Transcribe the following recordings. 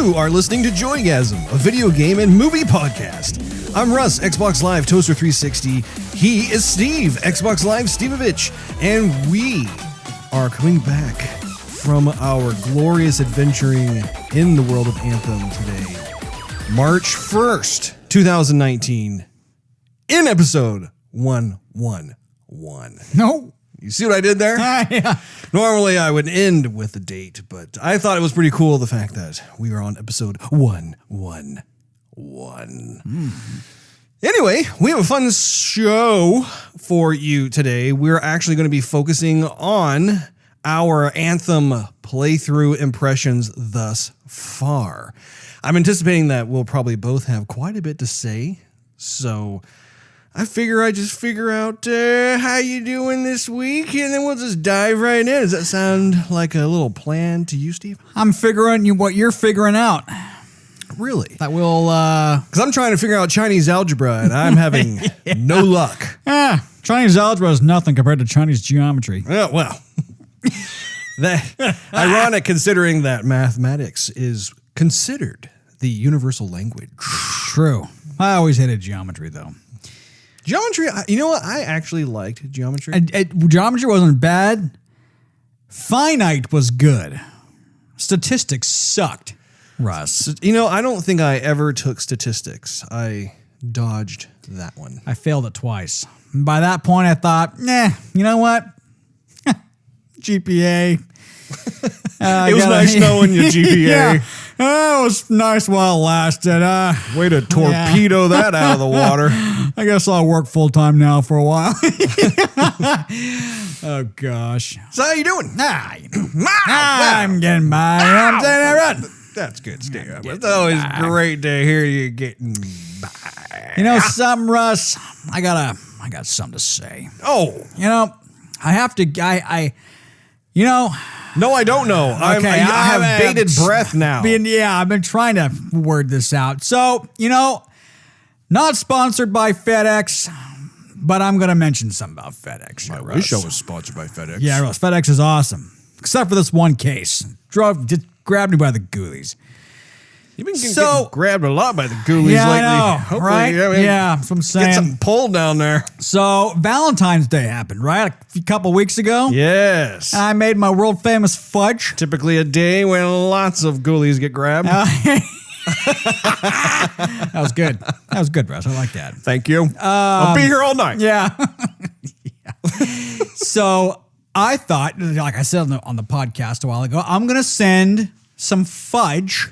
You are listening to Joygasm, a video game and movie podcast. I'm Russ, Xbox Live Toaster 360. He is Steve, Xbox Live Stevavitch. And we are coming back from our glorious adventuring in the world of Anthem today. March 1st, 2019, in episode 111. No. You see what I did there? Yeah. Normally I would end with the date, but I thought it was pretty cool the fact that we are on episode 111. Anyway, we have a fun show for you today. We're actually going to be focusing on our Anthem playthrough impressions thus far. I'm anticipating that we'll probably both have quite a bit to say, so I figure I just figure out how you doing this week, and then we'll just dive right in. Does that sound like a little plan to you, Steve? I'm figuring what you're figuring out. Really? That will, Because I'm trying to figure out Chinese algebra, and I'm having no luck. Chinese algebra is nothing compared to Chinese geometry. Well, that ironic considering that mathematics is considered the universal language. True. I always hated geometry, though. Geometry, you know what? I actually liked geometry. Geometry wasn't bad. Finite was good. Statistics sucked, Russ. You know, I don't think I ever took statistics. I dodged that one. I failed it twice. And by that point, I thought, you know what? GPA. It was nice knowing your GPA. Yeah. It was nice while it lasted. Way to torpedo that out of the water. I guess I'll work full time now for a while. Oh gosh. So how you doing? I'm getting by. You know what I'm saying? That's good, Steve. It's always great to hear you getting by. You know something, Russ? I got something to say. Oh. You know, I have to. You know. No, I don't know. Okay, I have bated breath now. I've been trying to word this out. So, you know, not sponsored by FedEx, but I'm going to mention something about FedEx. I wish I was sponsored by FedEx. Yeah, Russ, FedEx is awesome. Except for this one case. Just grabbed me by the ghoulies. You've been getting grabbed a lot by the ghoulies lately. I know, Hopefully, right? Yeah, that's what I'm saying. Get something pulled down there. So, Valentine's Day happened, right? A couple weeks ago. Yes. I made my world-famous fudge. Typically a day when lots of ghoulies get grabbed. That was good. That was good, Russ. I like that. Thank you. I'll be here all night. Yeah. So, I thought, like I said on the podcast a while ago, I'm going to send some fudge.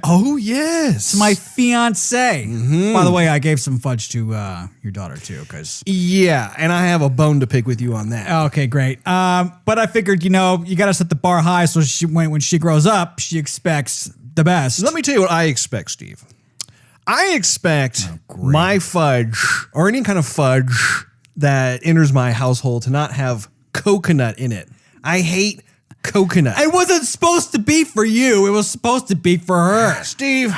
Oh, yes. To my fiance. Mm-hmm. By the way, I gave some fudge to your daughter, too. Yeah, and I have a bone to pick with you on that. Okay, great. But I figured, you got to set the bar high so when she grows up, she expects the best. Let me tell you what I expect, Steve. I expect my fudge, or any kind of fudge that enters my household, to not have coconut in it. I hate coconut. It wasn't supposed to be for you. It was supposed to be for her. Steve,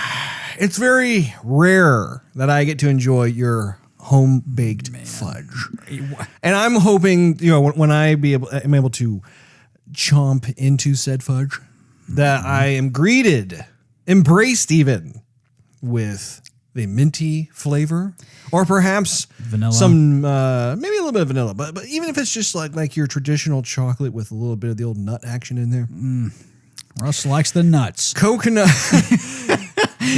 it's very rare that I get to enjoy your home-baked fudge. And I'm hoping, when I'm able to chomp into said fudge, that I am embraced even, with the minty flavor, or perhaps vanilla. Some maybe a little bit of vanilla, but even if it's just like your traditional chocolate with a little bit of the old nut action in there. Russ likes the nuts. Coconut.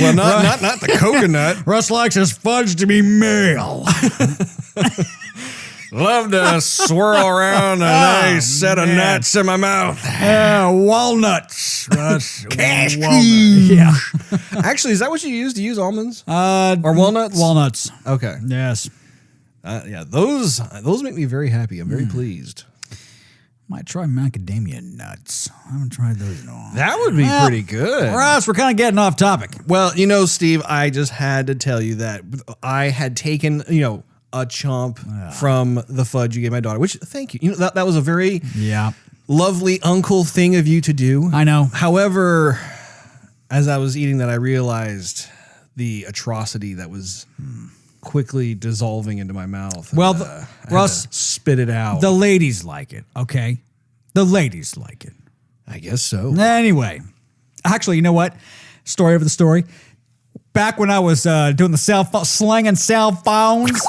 Well, not the coconut. Russ likes his fudge to be male. Love to swirl around a nice set of nuts in my mouth. Walnuts. Cashew. Yeah. Actually, is that what you use? Do you use almonds? Or walnuts? Walnuts. Okay. Yes. Yeah, those make me very happy. I'm very pleased. Might try macadamia nuts. I haven't tried those in a while. That would be pretty good. Russ, we're kind of getting off topic. Well, Steve, I just had to tell you that I had taken, a chomp from the fudge you gave my daughter, which, thank you. That was a very lovely uncle thing of you to do. I know. However, as I was eating that, I realized the atrocity that was quickly dissolving into my mouth. Well, Russ, spit it out. The ladies like it, okay? The ladies like it. I guess so. Anyway, actually, you know what? story of the story. Back when I was doing the slanging cell phones,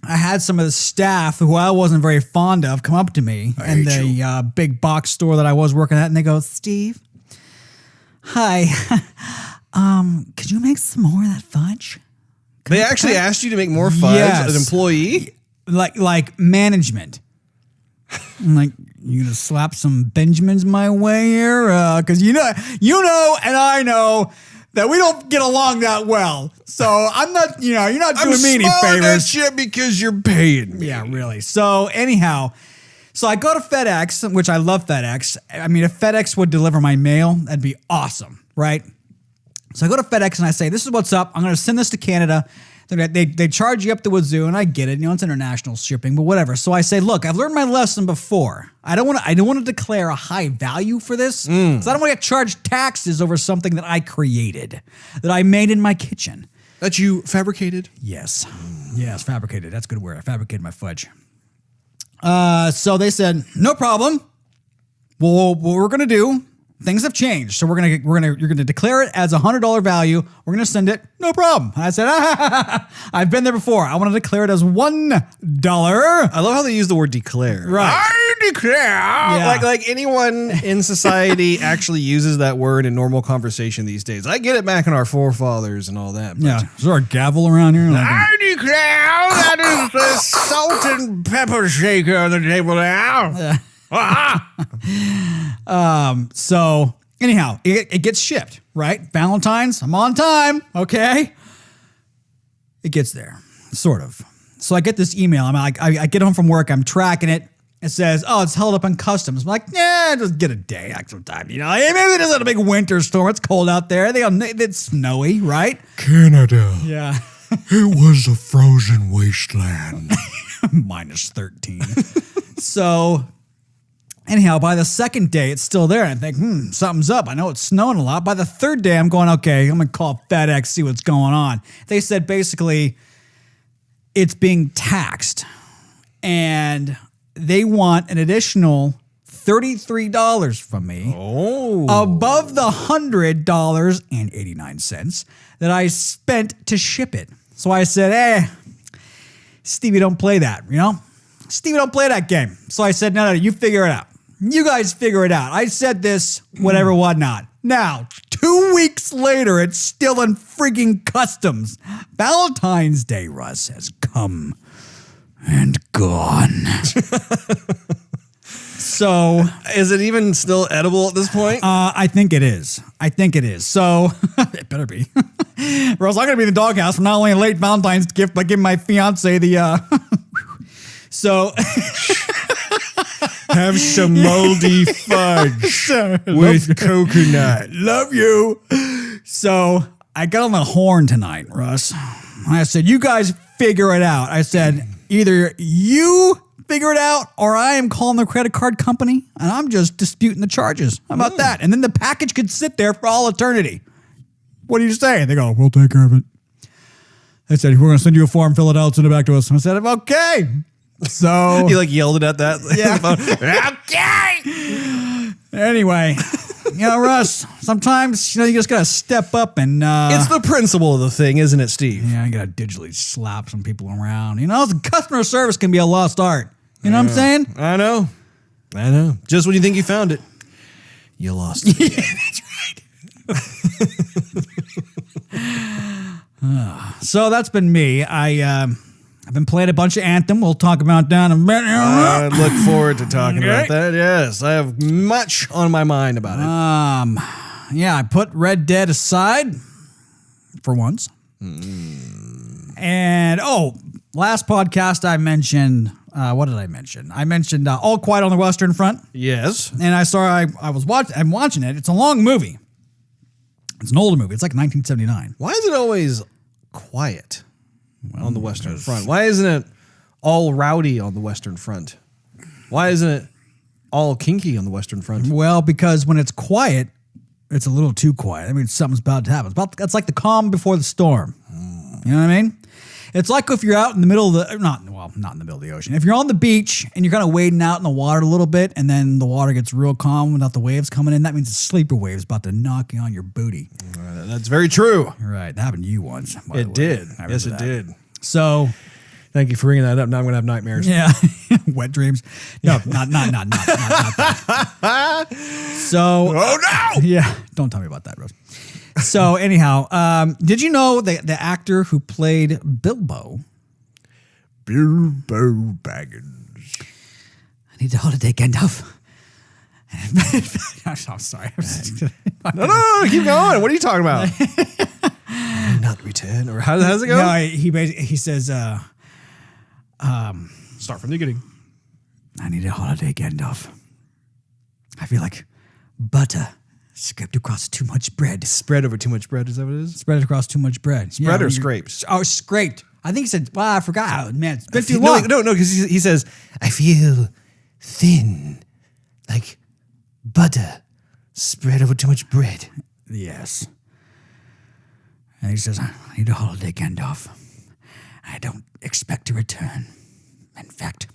I had some of the staff who I wasn't very fond of come up to me in the big box store that I was working at, and they go, "Steve, hi, could you make some more of that fudge?" They actually asked you to make more fudge as an employee? Like management. I'm like, you gonna slap some Benjamins my way here? Because you know, and I know that we don't get along that well. So I'm not, you're not doing me any favors. That shit because you're paying me. Yeah, really. So anyhow, I go to FedEx, which I love FedEx. I mean, if FedEx would deliver my mail, that'd be awesome, right? So I go to FedEx and I say, "This is what's up. I'm going to send this to Canada." They charge you up the wazoo, and I get it. It's international shipping, but whatever. So I say, "Look, I've learned my lesson before. I don't want to declare a high value for this, because I don't want to get charged taxes over something that I created, that I made in my kitchen." That you fabricated? Yes, fabricated. That's a good word. I fabricated my fudge. So they said, "No problem. Well, what we're gonna do? Things have changed, so you're gonna declare it as $100 value. We're gonna send it, no problem." And I said, "I've been there before. I want to declare it as $1." I love how they use the word declare. Right. I declare. Yeah. Like anyone in society actually uses that word in normal conversation these days. I get it back in our forefathers and all that. But Yeah, is there a gavel around here? I declare that is the salt and pepper shaker on the table now. So anyhow, it gets shipped, right? Valentine's, I'm on time, okay? It gets there, sort of. So I get this email. I get home from work. I'm tracking it. It says, "Oh, it's held up in customs." I'm like, "Yeah, just get a day extra time. Maybe there's a big winter storm. It's cold out there. It's snowy, right?" Canada. Yeah. It was a frozen wasteland. Minus 13. So anyhow, by the second day, it's still there. And I think, something's up. I know it's snowing a lot. By the third day, I'm going, okay, I'm going to call FedEx, see what's going on. They said basically it's being taxed. And they want an additional $33 from me above the $100.89 that I spent to ship it. So I said, "Hey, Stevie, don't play that, Stevie, don't play that game." So I said, no, you figure it out. You guys figure it out. I said this, whatever, whatnot. Now, 2 weeks later, it's still in freaking customs. Valentine's Day, Russ, has come and gone. So, is it even still edible at this point? I think it is. So, it better be. Or else I'm going to be in the doghouse for not only a late Valentine's gift, but giving my fiance the, So, have some moldy fudge with coconut. Love you. So, I got on the horn tonight, Russ. I said, "You guys figure it out." I said, "Either you figure it out, or I am calling the credit card company, and I'm just disputing the charges." How about that? And then the package could sit there for all eternity. What do you say? They go, "We'll take care of it." They said, "We're going to send you a form, fill it out, send it back to us." And I said, "Okay." So you yelled it at that. Yeah. Okay. Anyway, Russ, sometimes you just gotta step up and. It's the principle of the thing, isn't it, Steve? Yeah, I gotta digitally slap some people around. Customer service can be a lost art. You know what I'm saying? I know. Just when you think you found it, you lost it. Yeah, that's right. So that's been me. I've been playing a bunch of Anthem. We'll talk about that in a minute. I look forward to talking about that. Yes, I have much on my mind about it. Yeah, I put Red Dead aside for once. And last podcast I mentioned. What did I mention? I mentioned All Quiet on the Western Front. Yes, and I'm watching it. It's a long movie. It's an older movie. It's like 1979. Why is it always quiet on the Western Front? Why isn't it all rowdy on the Western Front? Why isn't it all kinky on the Western Front? Well, because when it's quiet, it's a little too quiet. I mean, something's about to happen. It's like the calm before the storm. You know what I mean? It's like if you're out in the middle of not in the middle of the ocean. If you're on the beach and you're kind of wading out in the water a little bit, and then the water gets real calm without the waves coming in, that means the sleeper wave's about to knock you on your booty. That's very true. Right. That happened to you once. It did. Yes, it did. So, thank you for bringing that up. Now I'm going to have nightmares. yeah. Wet dreams. No, not that. So. Oh, no! Yeah. Don't tell me about that, Rose. So, anyhow, did you know the actor who played Bilbo? Bilbo Baggins. I need a holiday, Gandalf. I'm sorry. No, keep going. What are you talking about? Not return, or how does it go? No, he says, start from the beginning. I need a holiday, Gandalf. I feel like butter scraped across too much bread. Spread over too much bread, is that what it is? Spread across too much bread. Spread or scrapes? Oh, scraped. I think he said, well, I forgot. Oh, man, it's been too long. No, because he says, I feel thin, like butter spread over too much bread. Yes. And he says, I need a holiday, Gandalf. I don't expect to return. In fact,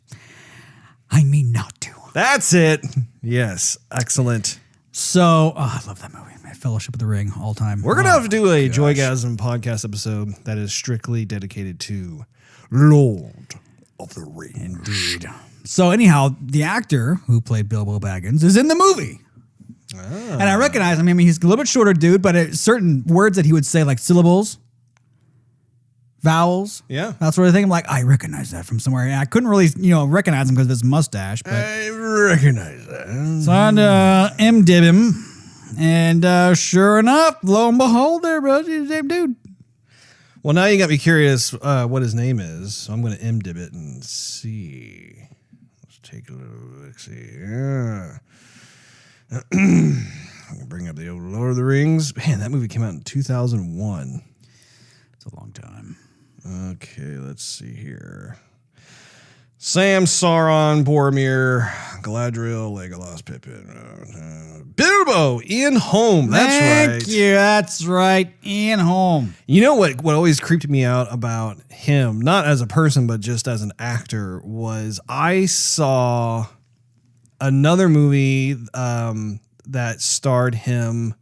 I mean not to. That's it. Yes. Excellent. So, I love that movie, man. Fellowship of the Ring, all time. We're going to have to do a Joygasm podcast episode that is strictly dedicated to Lord of the Rings. Indeed. So, anyhow, the actor who played Bilbo Baggins is in the movie. And I recognize him. I mean, he's a little bit shorter dude, but certain words that he would say, like syllables, vowels, that sort of thing. I'm like, I recognize that from somewhere. And I couldn't really, recognize him because of his mustache. But I recognize that. so I had M-dib him. And sure enough, lo and behold, there, bro, he's the same dude. Well, now you got me curious what his name is. So I'm going to M-dib it and see. Let's take a little look. See. Yeah. I'm going to bring up the old Lord of the Rings. Man, that movie came out in 2001. It's a long time. Okay, let's see here. Sam, Sauron, Boromir, Galadriel, Legolas, Pippin, Bilbo, Ian Holm. That's right. Thank you. That's right. Ian Holm. You know what always creeped me out about him, not as a person, but just as an actor, was I saw another movie that starred him.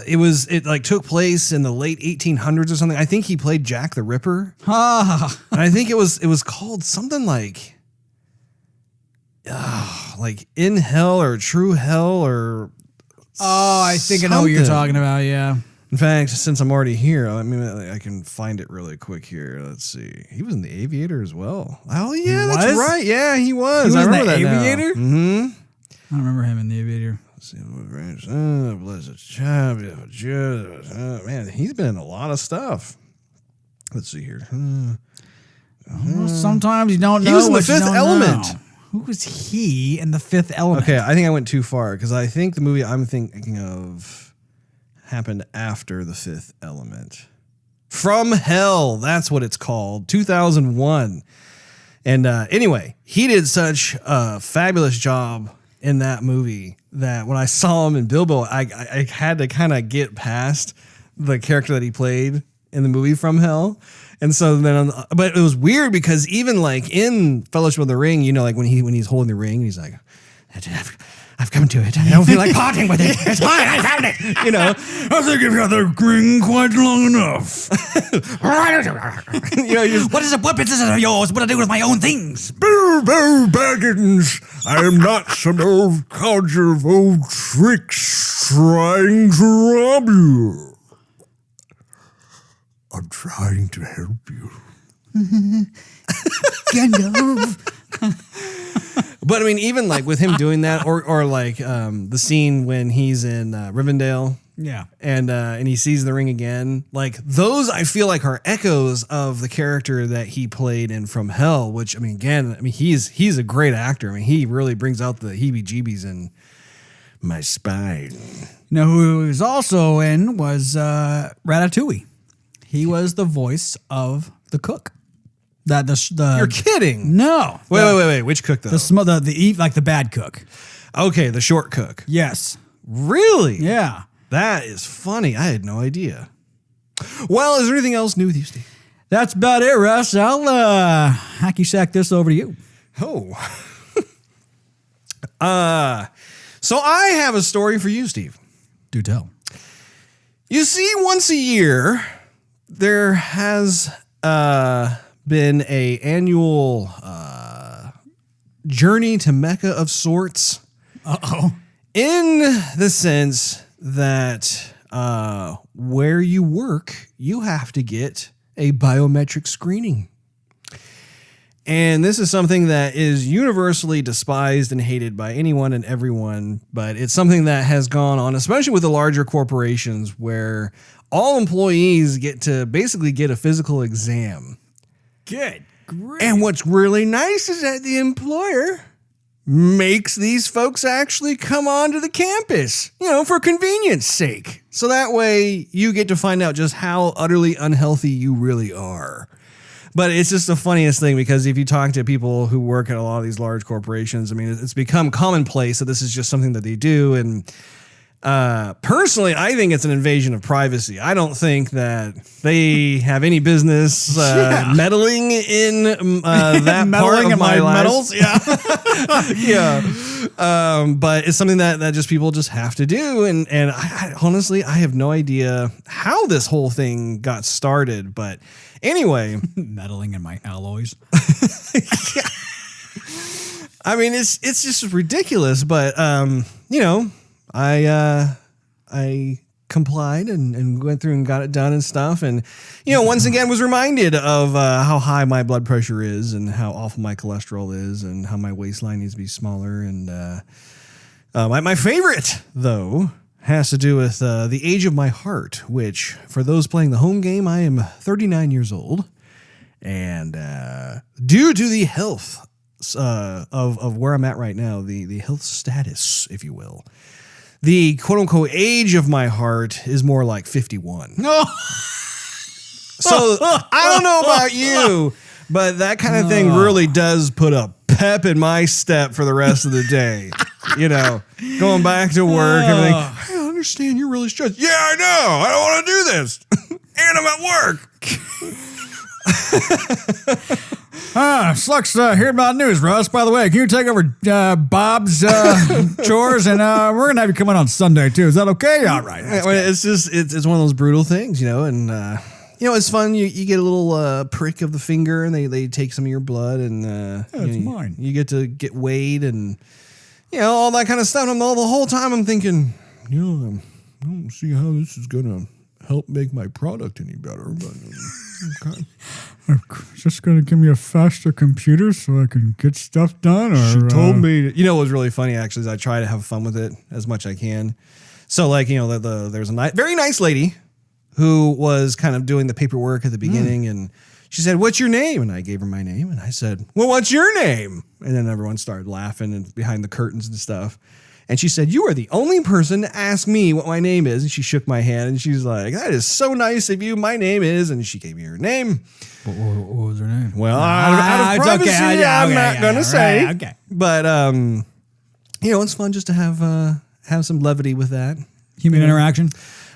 It took place in the late 1800s or something. I think he played Jack the Ripper. And I think it was called something like In Hell or True Hell or I think I know what you're talking about. Yeah. In fact, since I'm already here, I can find it really quick here. Let's see. He was in The Aviator as well. Oh yeah, that's right. Yeah, he was. He was I in The Aviator? Mm-hmm. I don't remember him in The Aviator. Let's see. Blessed child. Man, he's been in a lot of stuff. Let's see here. Well, sometimes you don't know. He was in The what you Fifth don't Element. know. Who was he in The Fifth Element? Okay, I think I went too far because I think the movie I'm thinking of happened after The Fifth Element. From Hell, that's what it's called. 2001. And anyway, he did such a fabulous job in that movie that when I saw him in Bilbo, I had to kind of get past the character that he played in the movie From Hell. And so then, but it was weird because even like in Fellowship of the Ring, when he's holding the ring, he's like, I've come to it. I don't feel like parting with it. It's fine. I found it. I think you've got the ring quite long enough. What business is yours? What do I do with my own things? Bilbo Baggins, I am not some old codger of old tricks trying to rob you. I'm trying to help you. Gandalf. But I mean, even like with him doing that, or like the scene when he's in Rivendell, and he sees the ring again, like those I feel like are echoes of the character that he played in From Hell. Which he's a great actor. I mean, he really brings out the heebie-jeebies in my spine. Who he was also in was Ratatouille. He was the voice of the cook. You're kidding? No. Wait. Which cook though? The bad cook. Okay, the short cook. Yes. Really? Yeah. That is funny. I had no idea. Well, is there anything else new with you, Steve? That's about it, Russ. I'll hacky sack this over to you. Oh. So I have a story for you, Steve. Do tell. You see, once a year, there has been a annual journey to Mecca of sorts. Uh-oh. In the sense that where you work, you have to get a biometric screening. And this is something that is universally despised and hated by anyone and everyone, but it's something that has gone on, especially with the larger corporations, where all employees get to basically get a physical exam. Good. Great. And what's really nice is that the employer makes these folks actually come onto the campus, for convenience sake. So that way you get to find out just how utterly unhealthy you really are. But it's just the funniest thing, because if you talk to people who work at a lot of these large corporations, I mean, it's become commonplace that this is just something that they do. And personally, I think it's an invasion of privacy. I don't think that they have any business meddling in that part of my life. Metals? Yeah. Yeah. But it's something that just people just have to do. And I honestly, I have no idea how this whole thing got started. But anyway. Meddling in my alloys. Yeah. I mean, it's just ridiculous. But, I complied and went through and got it done and stuff. And, once again was reminded of how high my blood pressure is and how awful my cholesterol is and how my waistline needs to be smaller. And my favorite, though, has to do with the age of my heart, which for those playing the home game, I am 39 years old. And due to the health of where I'm at right now, the health status, if you will, the quote unquote age of my heart is more like 51. No. So I don't know about you, but that kind of thing really does put a pep in my step for the rest of the day. Going back to work and everything. I understand you're really stressed. Yeah, I know. I don't want to do this. And I'm at work. Sucks hearing about news, Russ. By the way, can you take over Bob's chores? And we're going to have you come in on Sunday, too. Is that okay? All right. It's just, it's one of those brutal things, and, it's fun. You get a little prick of the finger and they take some of your blood and it's mine. You get to get weighed and, all that kind of stuff. And the whole time I'm thinking, I don't see how this is going to help make my product any better, but okay. Just going to give me a faster computer so I can get stuff done? Or, she told me. What was really funny, actually, is I try to have fun with it as much as I can. So, there's a very nice lady who was kind of doing the paperwork at the beginning, and she said, "What's your name?" And I gave her my name, and I said, "Well, what's your name?" And then everyone started laughing and behind the curtains and stuff. And she said, "You are the only person to ask me what my name is." And she shook my hand and she's like, "That is so nice of you. My name is," and she gave me her name. What was her name? Well, out of privacy, okay. I'm not going to say. Right, okay. But, it's fun just to have some levity with that. Human interaction?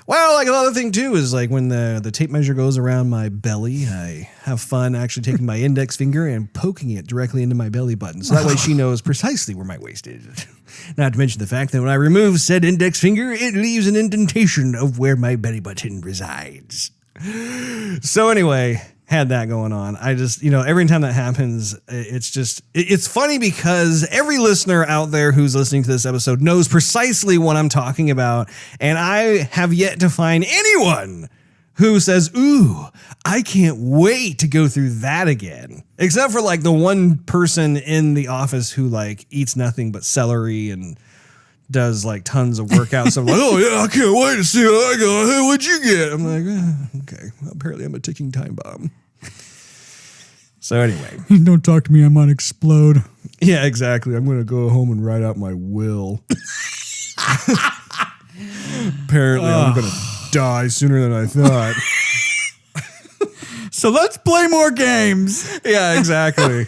Well, another thing, too, is when the tape measure goes around my belly, I have fun actually taking my index finger and poking it directly into my belly button. So that way she knows precisely where my waist is. Not to mention the fact that when I remove said index finger, it leaves an indentation of where my belly button resides. So anyway, had that going on. I just, every time that happens, it's funny because every listener out there who's listening to this episode knows precisely what I'm talking about. And I have yet to find anyone who says, "Ooh, I can't wait to go through that again." Except for the one person in the office who eats nothing but celery and does tons of workouts. I'm like, "Oh yeah, I can't wait to see what I go. Hey, what'd you get?" I'm like, okay, well, apparently I'm a ticking time bomb. So anyway. Don't talk to me, I might explode. Yeah, exactly. I'm going to go home and write out my will. Apparently I'm going to die sooner than I thought. So let's play more games. Yeah, exactly.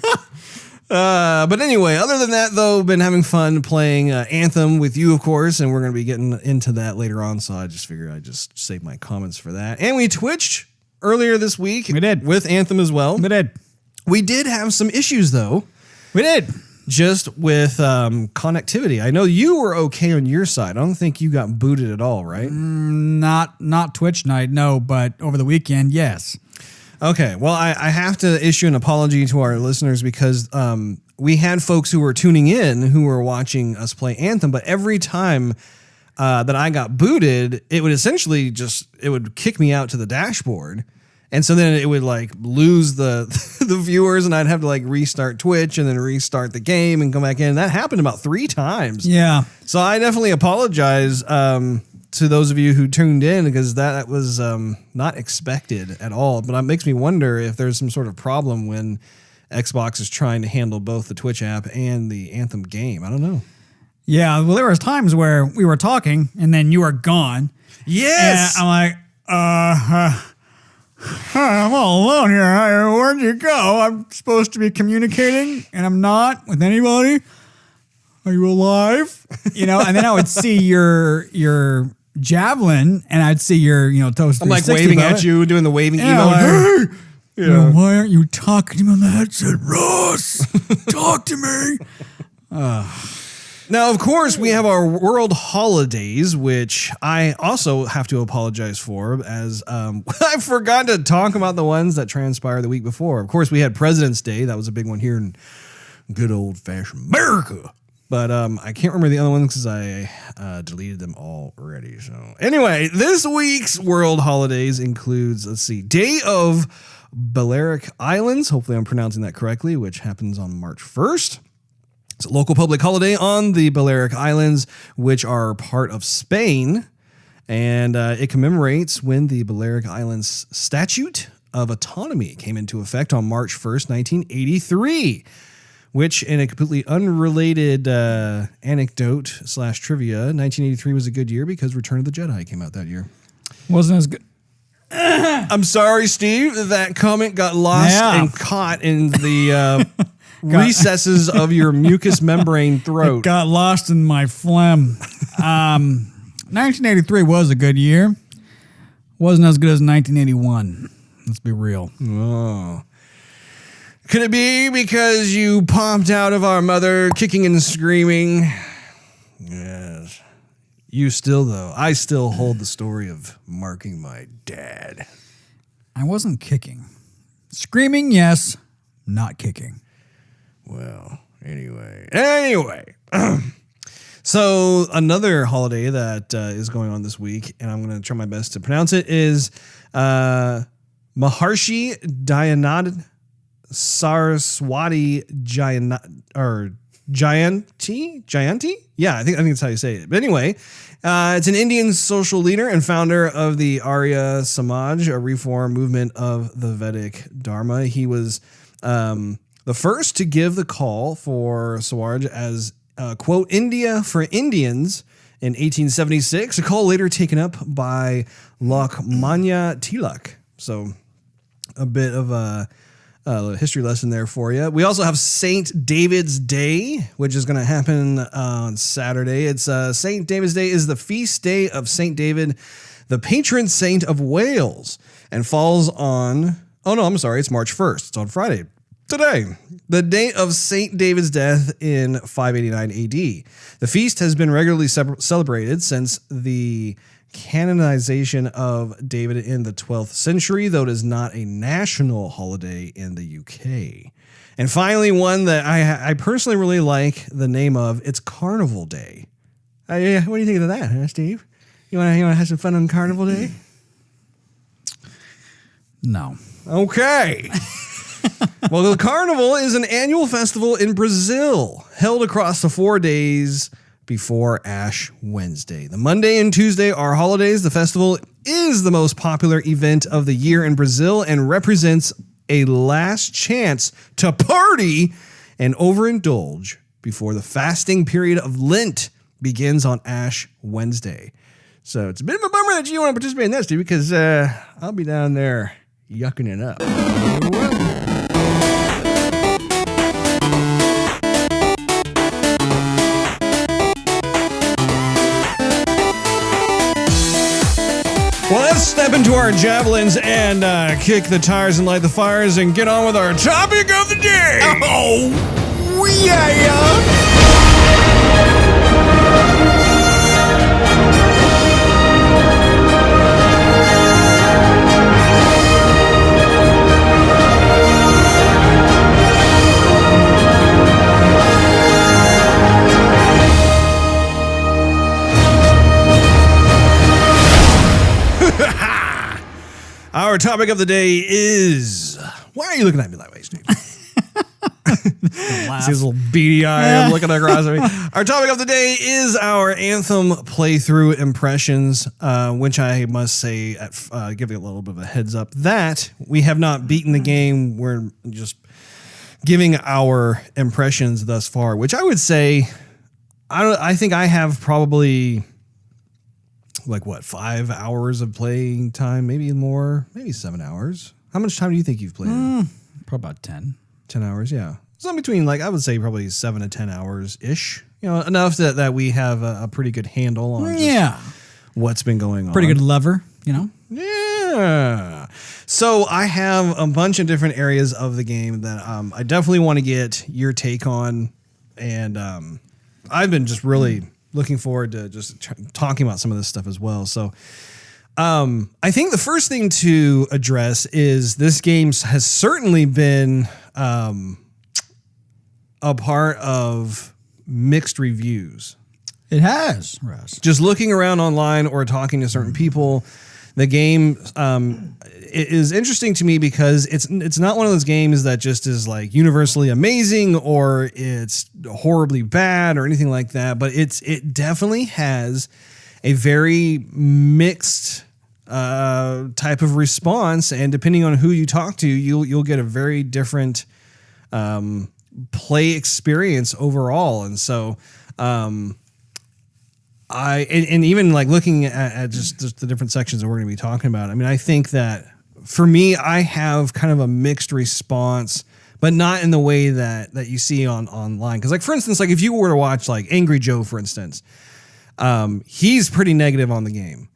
But anyway, other than that, though, been having fun playing Anthem with you, of course, and we're going to be getting into that later on, so I just figured I'd just save my comments for that. And we twitched earlier this week. We did. With Anthem as well. We did. We did have some issues, though. We did. Just with connectivity. I know you were okay on your side. I don't think you got booted at all, right? Not Twitch night, no, but over the weekend, yes. Okay, well, I have to issue an apology to our listeners because we had folks who were tuning in who were watching us play Anthem, but every time that I got booted, it would essentially it would kick me out to the dashboard. And so then it would like lose the the viewers, and I'd have to like restart Twitch and then restart the game and come back in. That happened about 3 times. Yeah. So I definitely apologize to those of you who tuned in because that was not expected at all. But it makes me wonder if there's some sort of problem when Xbox is trying to handle both the Twitch app and the Anthem game. I don't know. Yeah, well, there was times where we were talking and then you were gone. Yes. And I'm like, I'm all alone here. Where'd you go? I'm supposed to be communicating and I'm not with anybody. Are you alive? And then I would see your javelin and I'd see your, toast. I'm like waving at you, doing the waving emo. Like, hey, why aren't you talking to me on the headset? Russ, talk to me. Now, of course, we have our world holidays, which I also have to apologize for, as I forgot to talk about the ones that transpired the week before. Of course, we had President's Day. That was a big one here in good old-fashioned America. But I can't remember the other ones because I deleted them all already. So anyway, this week's world holidays includes, Day of Balearic Islands. Hopefully I'm pronouncing that correctly, which happens on March 1st. It's a local public holiday on the Balearic Islands, which are part of Spain. And it commemorates when the Balearic Islands Statute of Autonomy came into effect on March 1st, 1983. Which, in a completely unrelated anecdote / trivia, 1983 was a good year because Return of the Jedi came out that year. Wasn't as good. I'm sorry, Steve. That comment got lost and caught in the recesses of your mucous membrane throat. It got lost in my phlegm. 1983 was a good year. Wasn't as good as 1981. Let's be real. Oh. Could it be because you popped out of our mother kicking and screaming? Yes. You still, though. I still hold the story of marking my dad. I wasn't kicking. Screaming, yes. Not kicking. Well, anyway. So another holiday that is going on this week, and I'm going to try my best to pronounce it, is Maharshi Dayanand Saraswati Jayanti? Yeah, I think that's how you say it. But anyway, it's an Indian social leader and founder of the Arya Samaj, a reform movement of the Vedic Dharma. He was the first to give the call for Swaraj as, quote, India for Indians in 1876, a call later taken up by Lokmanya Tilak. So a bit of a history lesson there for you. We also have St. David's Day, which is going to happen on Saturday. It's St. David's Day is the feast day of St. David, the patron saint of Wales, and falls on, it's March 1st. It's on Friday. Today, the date of St. David's death in 589 AD. The feast has been regularly celebrated since the canonization of David in the 12th century, though it is not a national holiday in the UK. And finally, one that I personally really like the name of, it's Carnival Day. What do you think of that, huh, Steve? You want to have some fun on Carnival Day? No. Okay. Well, the Carnival is an annual festival in Brazil held across the 4 days before Ash Wednesday. The Monday and Tuesday are holidays. The festival is the most popular event of the year in Brazil and represents a last chance to party and overindulge before the fasting period of Lent begins on Ash Wednesday. So it's a bit of a bummer that you want to participate in this, dude, because I'll be down there yucking it up. Well, let's step into our javelins and kick the tires and light the fires and get on with our topic of the day. Oh, yeah. Our topic of the day is... Why are you looking at me that way, Steve? See his little beady eye looking across at me. Our topic of the day is our Anthem playthrough impressions, which I must say, giving a little bit of a heads up, that we have not beaten the game. We're just giving our impressions thus far, which I would say, I think I have probably... 5 hours of playing time, maybe more, maybe 7 hours. How much time do you think you've played? Probably about 10. 10 hours, yeah. So in between, I would say probably 7 to 10 hours-ish. Enough that we have a pretty good handle on what's been going on. Pretty good lever, Yeah. So I have a bunch of different areas of the game that I definitely want to get your take on. And I've been just really... looking forward to just talking about some of this stuff as well. So I think the first thing to address is this game has certainly been a part of mixed reviews. It has, Russ. Just looking around online or talking to certain people, the game it is interesting to me because it's not one of those games that just is universally amazing or it's horribly bad or anything like that. But it definitely has a very mixed type of response, and depending on who you talk to, you'll get a very different play experience overall. And so. Even looking at just the different sections that we're going to be talking about. I mean, I think that for me, I have kind of a mixed response, but not in the way that you see online. Because for instance, if you were to watch Angry Joe, for instance, he's pretty negative on the game.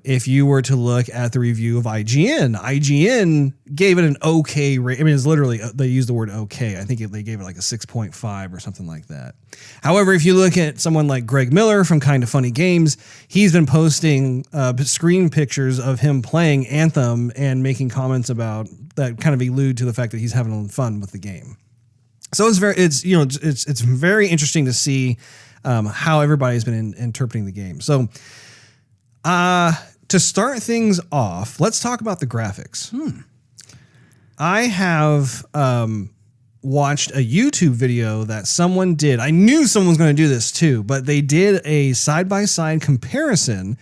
If you were to look at the review of IGN gave it an okay rate. I mean, it's literally, they use the word okay. I think they gave it a 6.5 or something like that. However, if you look at someone like Greg Miller from Kinda Funny Games, he's been posting screen pictures of him playing Anthem and making comments about that kind of allude to the fact that he's having fun with the game. So it's very interesting to see how everybody's been interpreting the game. So, to start things off, let's talk about the graphics. I have watched a YouTube video that someone did. I knew someone was going to do this too, but they did a side-by-side comparison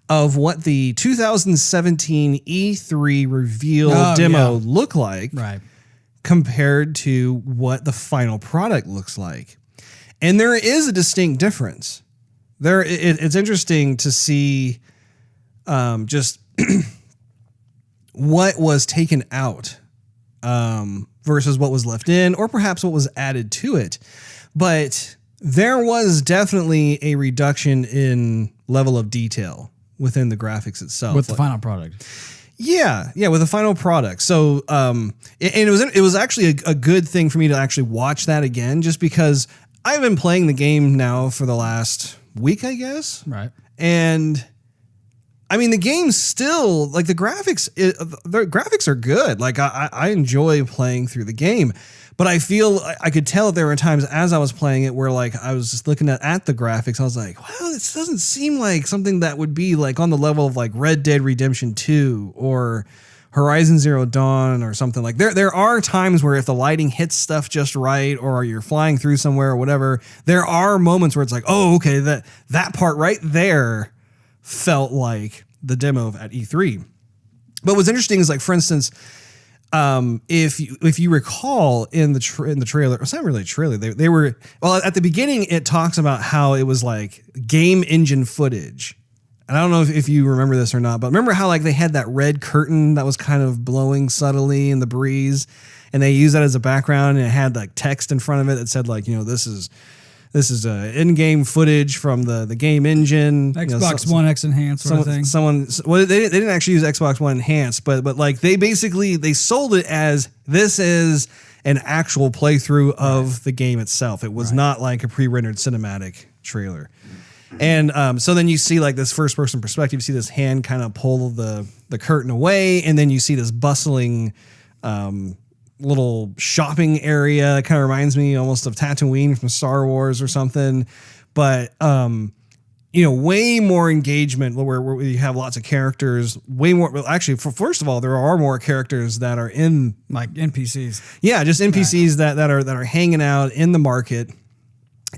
of what the 2017 E3 reveal demo looked like compared to what the final product looks like. And there is a distinct difference. It's interesting to see just what was taken out versus what was left in, or perhaps what was added to it. But there was definitely a reduction in level of detail within the graphics itself. With the final product. Yeah, with the final product. So, and it was actually a good thing for me to actually watch that again, just because I've been playing the game now for the last week, I guess. Right. And I mean, the game's still the graphics. The graphics are good. I enjoy playing through the game, but I feel I could tell there were times as I was playing it where I was just looking at the graphics. I was like, well, this doesn't seem like something that would be on the level of Red Dead Redemption 2 or Horizon Zero Dawn or something. There are times where if the lighting hits stuff just right, or you're flying through somewhere or whatever, there are moments where it's oh, okay, that part right there felt like the demo at E3. But what's interesting is for instance, if you recall in the trailer, it's not really a trailer. They were, well, at the beginning it talks about how it was game engine footage. And I don't know if you remember this or not, but remember how they had that red curtain that was kind of blowing subtly in the breeze, and they used that as a background, and it had text in front of it that said this is this is in-game footage from the game engine. Xbox One X Enhanced sort of thing. Well, they didn't actually use Xbox One Enhanced, but like they sold it as this is an actual playthrough of the game itself. It was not like a pre-rendered cinematic trailer. And so then you see like this first person perspective, you see this hand kind of pull the curtain away, and then you see this bustling little shopping area. It kind of reminds me almost of Tatooine from Star Wars or something. But way more engagement where you have lots of characters, way more. Well, actually, first of all, there are more characters that are in like NPCs. Yeah, just NPCs that are hanging out in the market.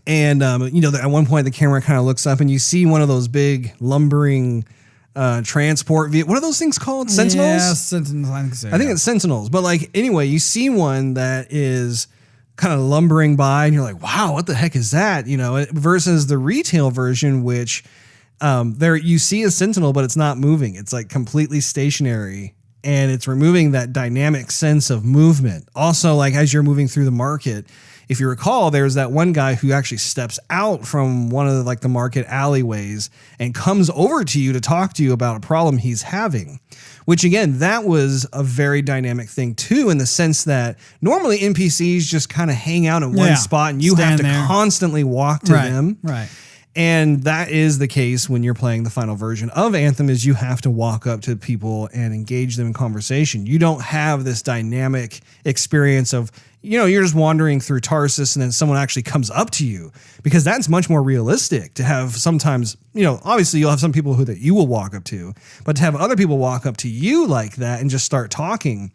And, at one point the camera kind of looks up and you see one of those big lumbering transport vehicles. What are those things called? Sentinels? Yeah, Sentinels. I think it's Sentinels. But like, anyway, you see one that is kind of lumbering by and you're like, wow, what the heck is that? Versus the retail version, which there you see a Sentinel, but it's not moving. It's like completely stationary. And it's removing that dynamic sense of movement. Also, like as you're moving through the market, if you recall, there's that one guy who actually steps out from one of the market alleyways and comes over to you to talk to you about a problem he's having, which again, that was a very dynamic thing too, in the sense that normally NPCs just kind of hang out in one spot and you have to constantly walk to them. Right. And that is the case when you're playing the final version of Anthem, is you have to walk up to people and engage them in conversation. You don't have this dynamic experience of, you're just wandering through Tarsus and then someone actually comes up to you, because that's much more realistic to have sometimes, obviously you'll have some people that you will walk up to, but to have other people walk up to you like that and just start talking.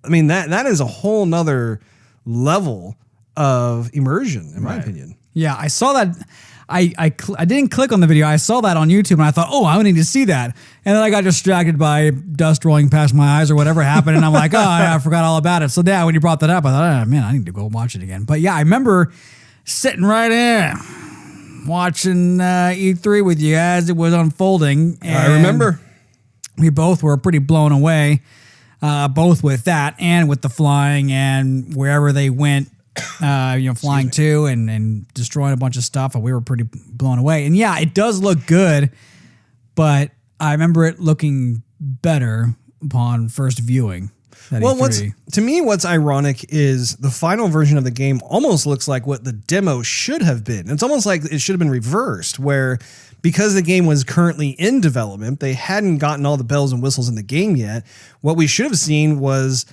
I mean, that is a whole nother level of immersion, in my opinion. Yeah, I saw that. I didn't click on the video. I saw that on YouTube and I thought, oh, I need to see that. And then I got distracted by dust rolling past my eyes or whatever happened. And I'm like, I forgot all about it. So yeah, when you brought that up, I thought, man, I need to go watch it again. But yeah, I remember sitting right there watching E3 with you as it was unfolding. And I remember. We both were pretty blown away, both with that and with the flying and wherever they went. Flying to and destroying a bunch of stuff, and we were pretty blown away. And yeah, it does look good, but I remember it looking better upon first viewing. Well, what's ironic is the final version of the game almost looks like what the demo should have been. It's almost like it should have been reversed, where because the game was currently in development, they hadn't gotten all the bells and whistles in the game yet. What we should have seen was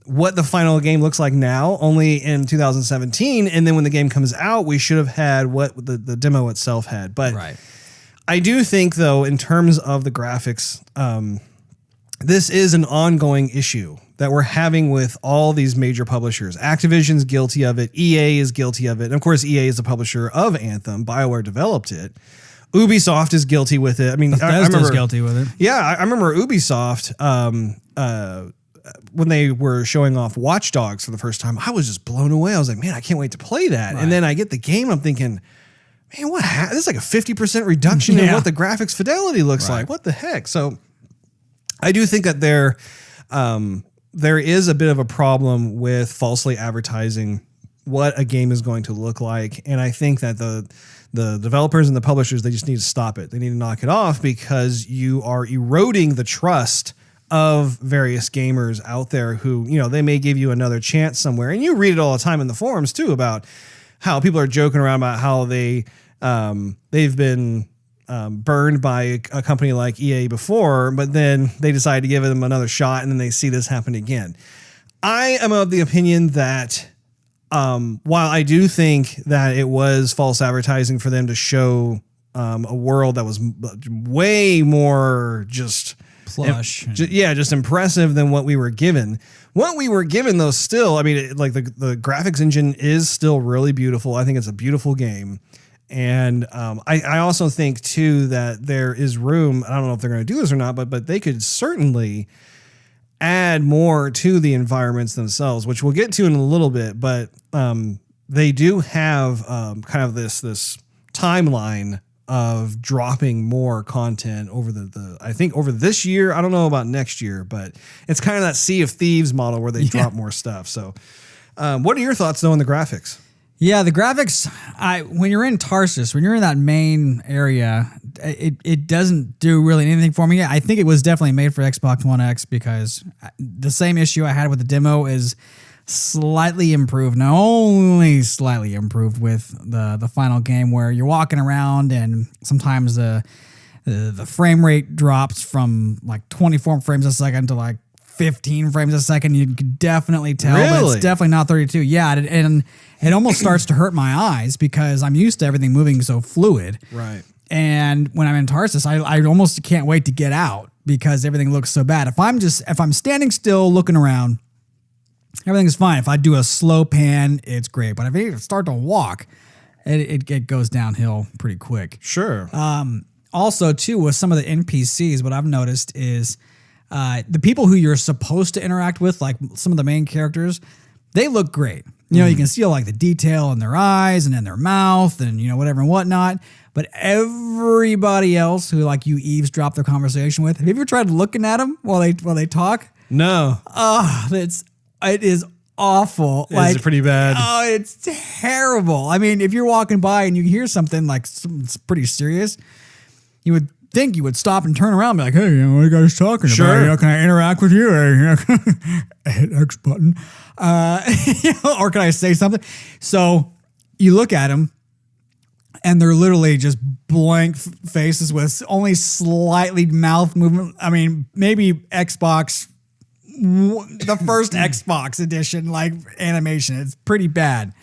what the final game looks like now, only in 2017. And then when the game comes out, we should have had what the demo itself had. But I do think, though, in terms of the graphics, this is an ongoing issue that we're having with all these major publishers. Activision's guilty of it. EA is guilty of it. And of course, EA is the publisher of Anthem. BioWare developed it. Ubisoft is guilty with it. I mean, I remember guilty with it. Yeah, I remember Ubisoft, when they were showing off Watch Dogs for the first time, I was just blown away. I was like, man, I can't wait to play that. Right. And then I get the game, I'm thinking, man, this is like a 50% reduction in what the graphics fidelity looks like. What the heck? So I do think that there is a bit of a problem with falsely advertising what a game is going to look like. And I think that the developers and the publishers, they just need to stop it. They need to knock it off, because you are eroding the trust of various gamers out there who, they may give you another chance somewhere. And you read it all the time in the forums too, about how people are joking around about how they've been burned by a company like EA before, but then they decide to give them another shot and then they see this happen again. I am of the opinion that while I do think that it was false advertising for them to show a world that was way more just plush. Just impressive than what we were given. What we were given, though, still, I mean, the graphics engine is still really beautiful. I think it's a beautiful game. And I also think, too, that there is room. I don't know if they're going to do this or not, but they could certainly add more to the environments themselves, which we'll get to in a little bit. But they do have kind of this timeline of dropping more content over I think over this year. I don't know about next year, but it's kind of that Sea of Thieves model where they drop more stuff. So what are your thoughts, though, on the graphics? Yeah, the graphics. When you're in Tarsus, when you're in that main area, it doesn't do really anything for me. I think it was definitely made for Xbox One X because the same issue I had with the demo is slightly improved. Now, only slightly improved with the final game, where you're walking around and sometimes the frame rate drops from like 24 frames a second to like 15 frames a second. You can definitely tell, but it's definitely not 32. Yeah, and it almost starts to hurt my eyes because I'm used to everything moving so fluid. Right. And when I'm in Tarsus, I almost can't wait to get out because everything looks so bad. If I'm standing still looking around, everything's fine. If I do a slow pan, it's great. But if I start to walk, it goes downhill pretty quick. Sure. Also, too, with some of the NPCs, what I've noticed is the people who you're supposed to interact with, like some of the main characters, they look great. You know, you can see like the detail in their eyes and in their mouth and, whatever and whatnot. But everybody else who like you eavesdrop their conversation with, have you ever tried looking at them while they talk? No. Oh, it is awful. It's pretty bad. Oh, it's terrible. I mean, if you're walking by and you hear something like it's pretty serious, you would think you would stop and turn around and be like, hey, what are you guys talking about? Can I interact with you? Hit X button. Or can I say something? So you look at them and they're literally just blank faces with only slightly mouth movement. I mean, maybe Xbox, the first Xbox edition, like animation. It's pretty bad.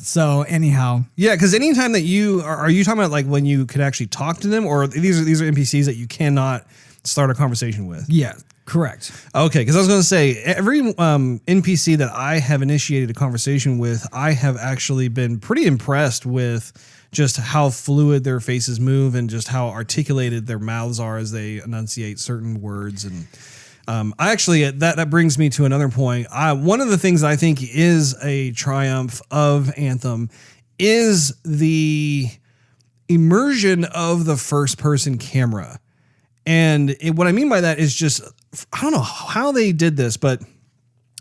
So anyhow, yeah, because anytime that are you talking about like when you could actually talk to them, or these are NPCs that you cannot start a conversation with? Yeah, correct. Okay, because I was going to say every NPC that I have initiated a conversation with, I have actually been pretty impressed with just how fluid their faces move and just how articulated their mouths are as they enunciate certain words. And I actually, that brings me to another point. One of the things that I think is a triumph of Anthem is the immersion of the first person camera. And what I mean by that is just, I don't know how they did this, but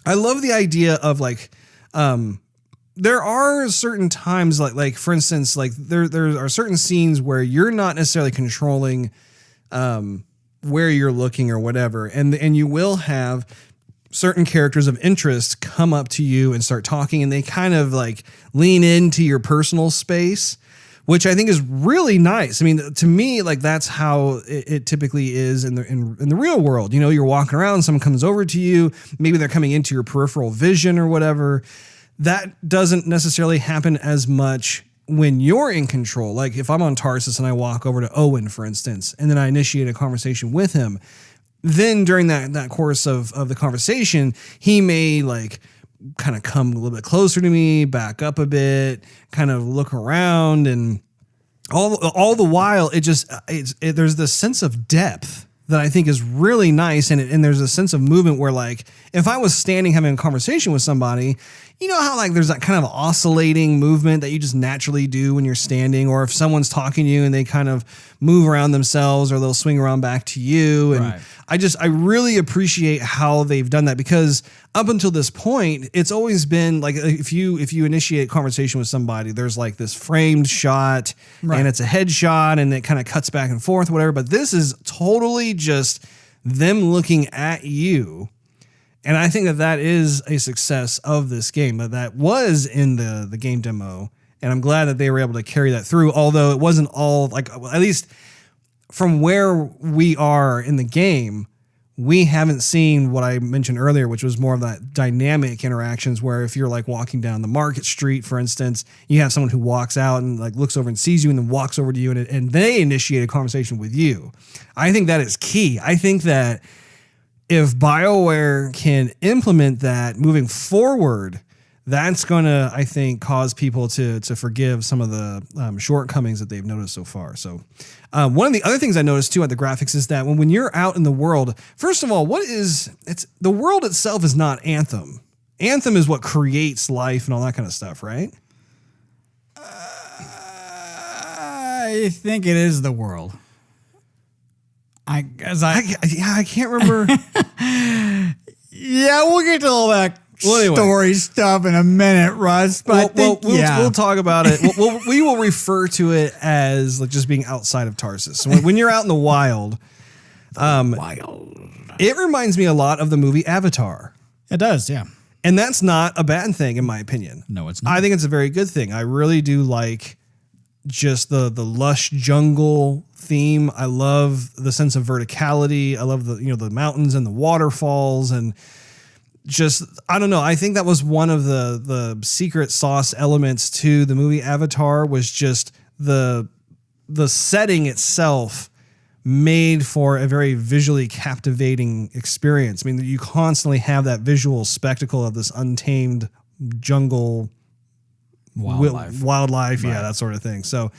I love the idea of like, there are certain times like for instance, like there are certain scenes where you're not necessarily controlling, where you're looking or whatever. And you will have certain characters of interest come up to you and start talking, and they kind of like lean into your personal space, which I think is really nice. I mean, to me, like that's how it typically is in the real world. You're walking around, someone comes over to you, maybe they're coming into your peripheral vision or whatever. That doesn't necessarily happen as much when you're in control. Like if I'm on Tarsus and I walk over to Owen, for instance, and then I initiate a conversation with him, then during that course of the conversation, he may like kind of come a little bit closer to me, back up a bit, kind of look around, and all the while there's this sense of depth that I think is really nice. And there's a sense of movement where like, if I was standing having a conversation with somebody, you know how like there's that kind of oscillating movement that you just naturally do when you're standing, or if someone's talking to you and they kind of move around themselves or they'll swing around back to you. And right. I really appreciate how they've done that, because up until this point, it's always been like, if you initiate a conversation with somebody, there's like this framed shot, right, and it's a headshot and it kind of cuts back and forth, whatever. But this is totally just them looking at you. And I think that is a success of this game, that was in the game demo. And I'm glad that they were able to carry that through, although it wasn't all like, at least from where we are in the game, we haven't seen what I mentioned earlier, which was more of that dynamic interactions where if you're like walking down the market street, for instance, you have someone who walks out and like looks over and sees you and then walks over to you and they initiate a conversation with you. I think that is key. I think that if BioWare can implement that moving forward, that's going to, I think, cause people to forgive some of the shortcomings that they've noticed so far. So one of the other things I noticed too at the graphics is that when you're out in the world, first of all, the world itself is not Anthem. Anthem is what creates life and all that kind of stuff, right? I think it is the world. I can't remember. Yeah, we'll get to all that story stuff in a minute, Russ. But I think, we'll talk about it. We will refer to it as like just being outside of Tarsus. When you're out in the wild, it reminds me a lot of the movie Avatar. It does, yeah. And that's not a bad thing, in my opinion. No, it's not. I think it's a very good thing. I really do like just the lush jungle theme. I love the sense of verticality. I love the mountains and the waterfalls and just, I don't know. I think that was one of the secret sauce elements to the movie Avatar was just the setting itself made for a very visually captivating experience. I mean, you constantly have that visual spectacle of this untamed jungle wildlife, right. Yeah, that sort of thing. So,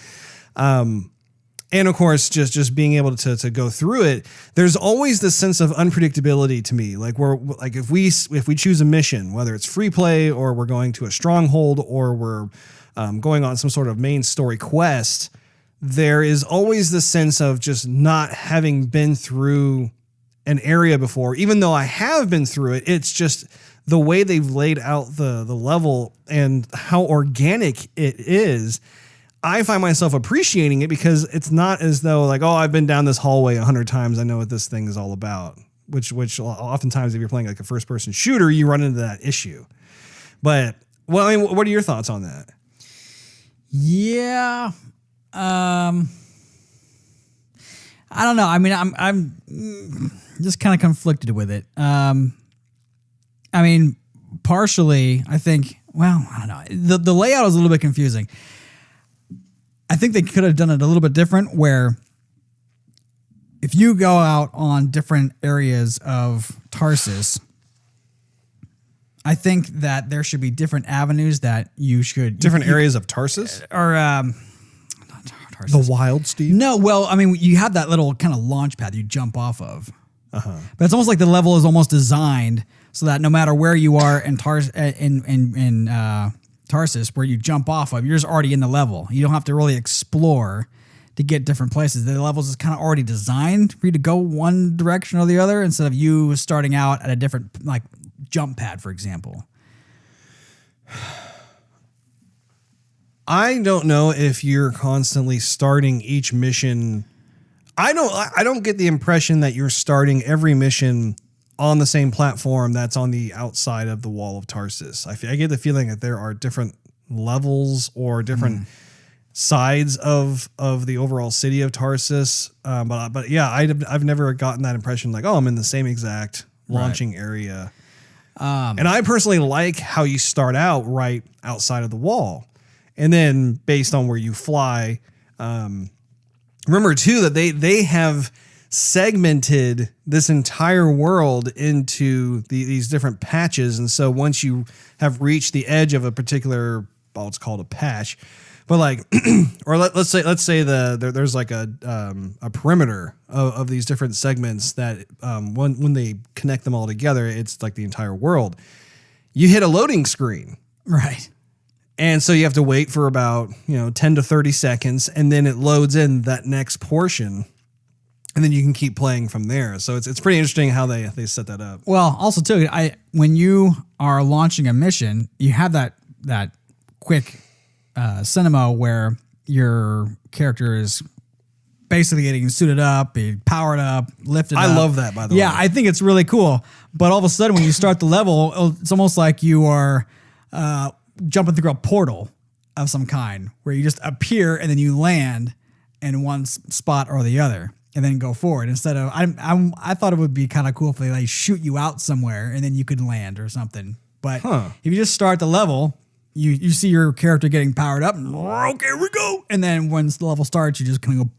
and of course, just being able to go through it, there's always this sense of unpredictability to me. Like if we choose a mission, whether it's free play or we're going to a stronghold or we're going on some sort of main story quest, there is always the sense of just not having been through an area before. Even though I have been through it, it's just the way they've laid out the level and how organic it is. I find myself appreciating it because it's not as though like, oh, I've been down this hallway 100 times. I know what this thing is all about, which oftentimes if you're playing like a first person shooter, you run into that issue. But well, I mean, what are your thoughts on that? Yeah. I don't know. I mean, I'm just kind of conflicted with it. I mean, partially, I think, well, I don't know. The layout is a little bit confusing. I think they could have done it a little bit different where if you go out on different areas of Tarsus, I think that there should be different avenues that you should... Different areas of Tarsus? Or... The wild, Steve? No, well, I mean, you have that little kind of launch pad you jump off of. Uh-huh. But it's almost like the level is almost designed so that no matter where you are in Tarsus, where you jump off of, you're just already in the level. You don't have to really explore to get different places. The levels is kind of already designed for you to go one direction or the other instead of you starting out at a different, like, jump pad, for example. I don't know if you're constantly starting each mission. I don't get the impression that you're starting every mission on the same platform that's on the outside of the wall of Tarsus. I get the feeling that there are different levels or different sides of the overall city of Tarsus. But yeah, I've never gotten that impression like, oh, I'm in the same exact launching area. And I personally like how you start out right outside of the wall. And then based on where you fly, remember too that they have segmented this entire world into these different patches. And so once you have reached the edge of a particular, well, it's called a patch, but like, or let's say there's like a perimeter of these different segments that when they connect them all together, it's like the entire world. You hit a loading screen. Right. And so you have to wait for about 10 to 30 seconds, and then it loads in that next portion, and then you can keep playing from there. So it's pretty interesting how they set that up. Well, also too, when you are launching a mission, you have that quick cinema where your character is basically getting suited up, powered up, lifted up. I love that, by the way. Yeah, I think it's really cool. But all of a sudden, when you start the level, it's almost like you are jumping through a portal of some kind where you just appear and then you land in one spot or the other and then go forward instead of I thought it would be kind of cool if they like shoot you out somewhere and then you could land or something. But if you just start the level, you see your character getting powered up and okay, here we go. And then once the level starts, you just kind of go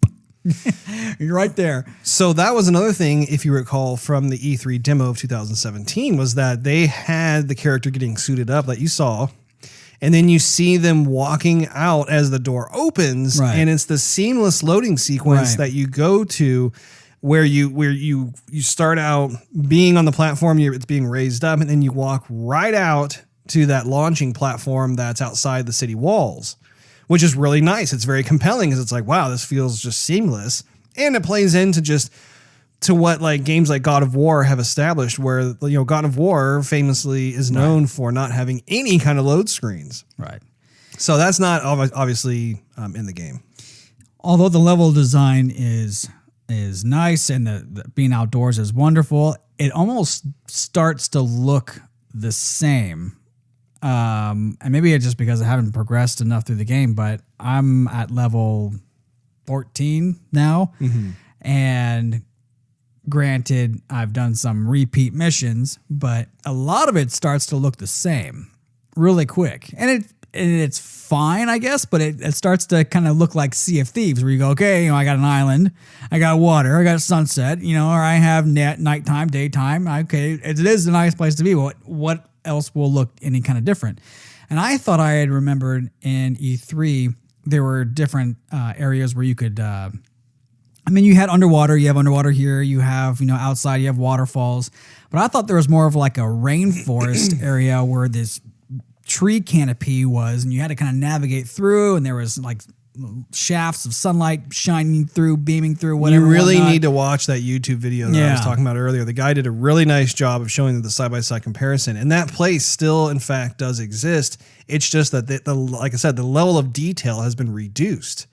you're right there. So that was another thing, if you recall, from the E3 demo of 2017 was that they had the character getting suited up that you saw. And then you see them walking out as the door opens, and it's the seamless loading sequence that you go to, where you start out being on the platform, it's being raised up, and then you walk right out to that launching platform that's outside the city walls, which is really nice. It's very compelling because it's like, wow, this feels just seamless, and it plays into just to what like games like God of War have established, where God of War famously is known for not having any kind of load screens. Right. So that's not obviously in the game. Although the level design is nice and the being outdoors is wonderful, it almost starts to look the same. And maybe it's just because I haven't progressed enough through the game, but I'm at level 14 now. And granted, I've done some repeat missions, but a lot of it starts to look the same really quick. And it's fine, I guess, but it starts to kind of look like Sea of Thieves, where you go, okay, I got an island, I got water, I got sunset, or I have nighttime, daytime. Okay, it is a nice place to be. What else will look any kind of different? And I thought I had remembered in E3 there were different areas where you could. You had underwater. You have underwater here. You have outside. You have waterfalls. But I thought there was more of like a rainforest area where this tree canopy was, and you had to kind of navigate through, and there was like shafts of sunlight shining through, beaming through, whatever. You really need to watch that YouTube video that I was talking about earlier. The guy did a really nice job of showing the side-by-side comparison, and that place still, in fact, does exist. It's just that, like I said, the level of detail has been reduced.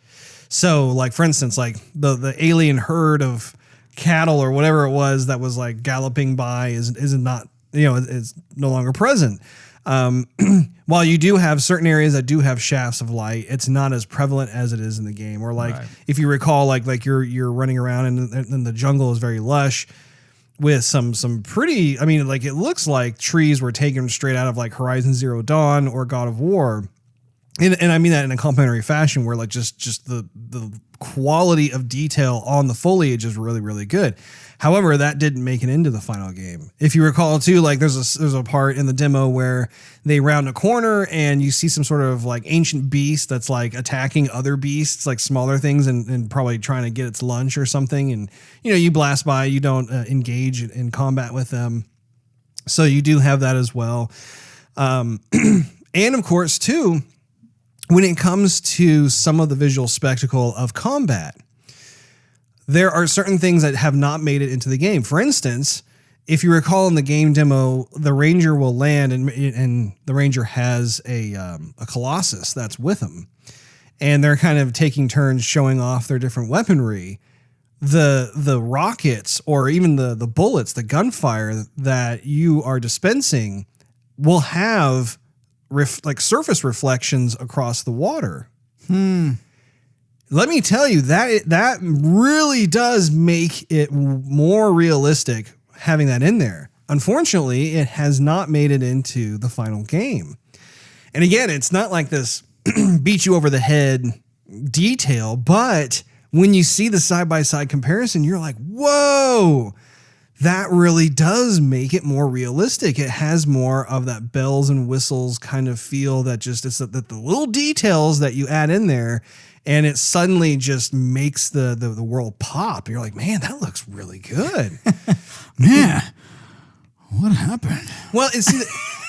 So, like, for instance, like the alien herd of cattle or whatever it was that was like galloping by is not, is no longer present. While you do have certain areas that do have shafts of light, it's not as prevalent as it is in the game. Or like, if you recall, like you're running around and the jungle is very lush with some pretty, it looks like trees were taken straight out of like Horizon Zero Dawn or God of War. And I mean that in a complimentary fashion, where like just the quality of detail on the foliage is really, really good. However, that didn't make it into the final game. If you recall too, like there's a part in the demo where they round a corner and you see some sort of like ancient beast that's like attacking other beasts, like smaller things, and probably trying to get its lunch or something. And you blast by, you don't engage in combat with them. So you do have that as well. And of course too, when it comes to some of the visual spectacle of combat, there are certain things that have not made it into the game. For instance, if you recall in the game demo, the ranger will land and the ranger has a colossus that's with him. And they're kind of taking turns showing off their different weaponry. The rockets or even the bullets, the gunfire that you are dispensing will have like surface reflections across the water. Let me tell you that really does make it more realistic having that in there. Unfortunately, it has not made it into the final game. And again, it's not like this beat you over the head detail, but when you see the side-by-side comparison, you're like, whoa, that really does make it more realistic. It has more of that bells and whistles kind of feel that just it's that the little details that you add in there, and it suddenly just makes the world pop. You're like, man, that looks really good. Man, what happened? Well,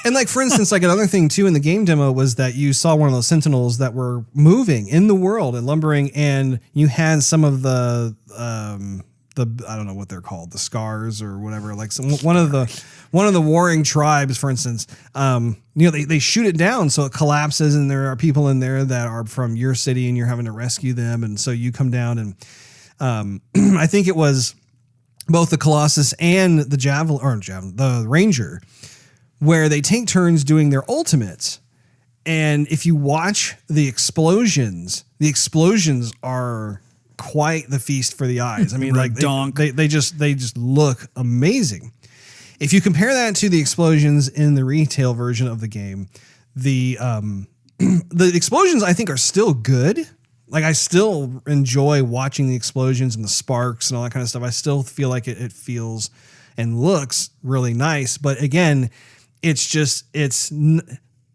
and like, for instance, like another thing too in the game demo was that you saw one of those sentinels that were moving in the world and lumbering, and you had some of the I don't know what they're called, the scars or whatever, like one of the warring tribes, for instance, they shoot it down so it collapses, and there are people in there that are from your city and you're having to rescue them. And so you come down and I think it was both the Colossus and the Ranger, where they take turns doing their ultimates. And if you watch the explosions are quite the feast for the eyes. I mean, like they just look amazing. If you compare that to the explosions in the retail version of the game, the explosions I think are still good. Like I still enjoy watching the explosions and the sparks and all that kind of stuff. I still feel like it feels and looks really nice. But again,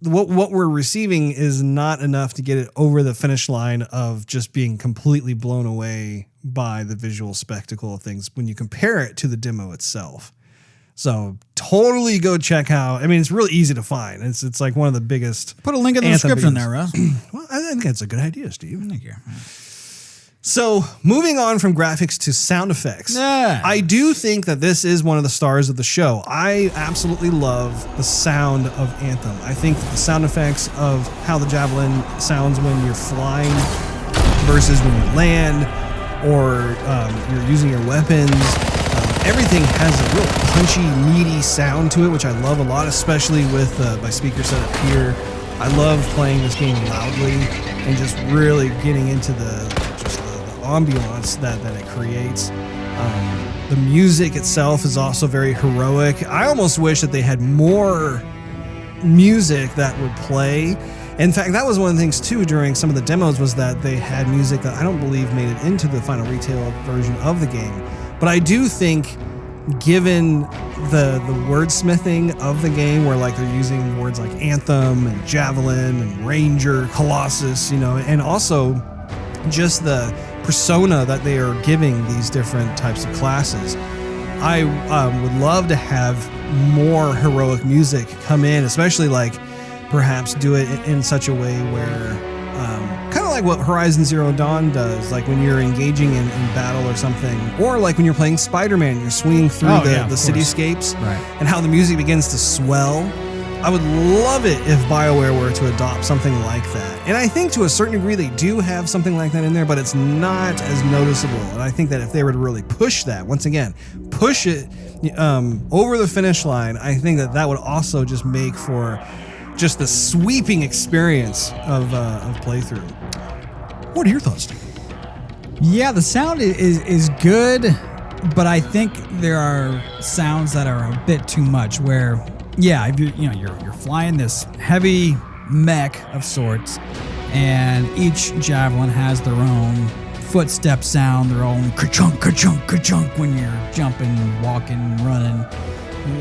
what we're receiving is not enough to get it over the finish line of just being completely blown away by the visual spectacle of things when you compare it to the demo itself. So totally go check out. I mean, it's really easy to find. It's like one of the biggest. Put a link in the description there, Russ. Well, I think that's a good idea, Steve. Thank you. So moving on from graphics to sound effects, I do think that this is one of the stars of the show. I absolutely love the sound of Anthem. I think that the sound effects of how the javelin sounds when you're flying versus when you land or you're using your weapons, everything has a real punchy, meaty sound to it, which I love a lot, especially with my speaker setup here. I love playing this game loudly and just really getting into the ambiance that it creates. The music itself is also very heroic. I almost wish that they had more music that would play. In fact, that was one of the things too during some of the demos, was that they had music that I don't believe made it into the final retail version of the game. But I do think, given the wordsmithing of the game, where like they're using words like Anthem and Javelin and Ranger, Colossus, and also just the persona that they are giving these different types of classes. I would love to have more heroic music come in, especially like perhaps do it in such a way where kind of like what Horizon Zero Dawn does, like when you're engaging in battle or something, or like when you're playing Spider-Man, you're swinging through the cityscapes, and how the music begins to swell. I would love it if BioWare were to adopt something like that. And I think to a certain degree they do have something like that in there, but it's not as noticeable. And I think that if they were to really push that, once again, push it over the finish line, I think that would also just make for just the sweeping experience of playthrough. What are your thoughts, Steve? Yeah, the sound is good, but I think there are sounds that are a bit too much, where if you're flying this heavy mech of sorts, and each javelin has their own footstep sound, their own ka-chunk, ka-chunk, ka-chunk when you're jumping, walking, running,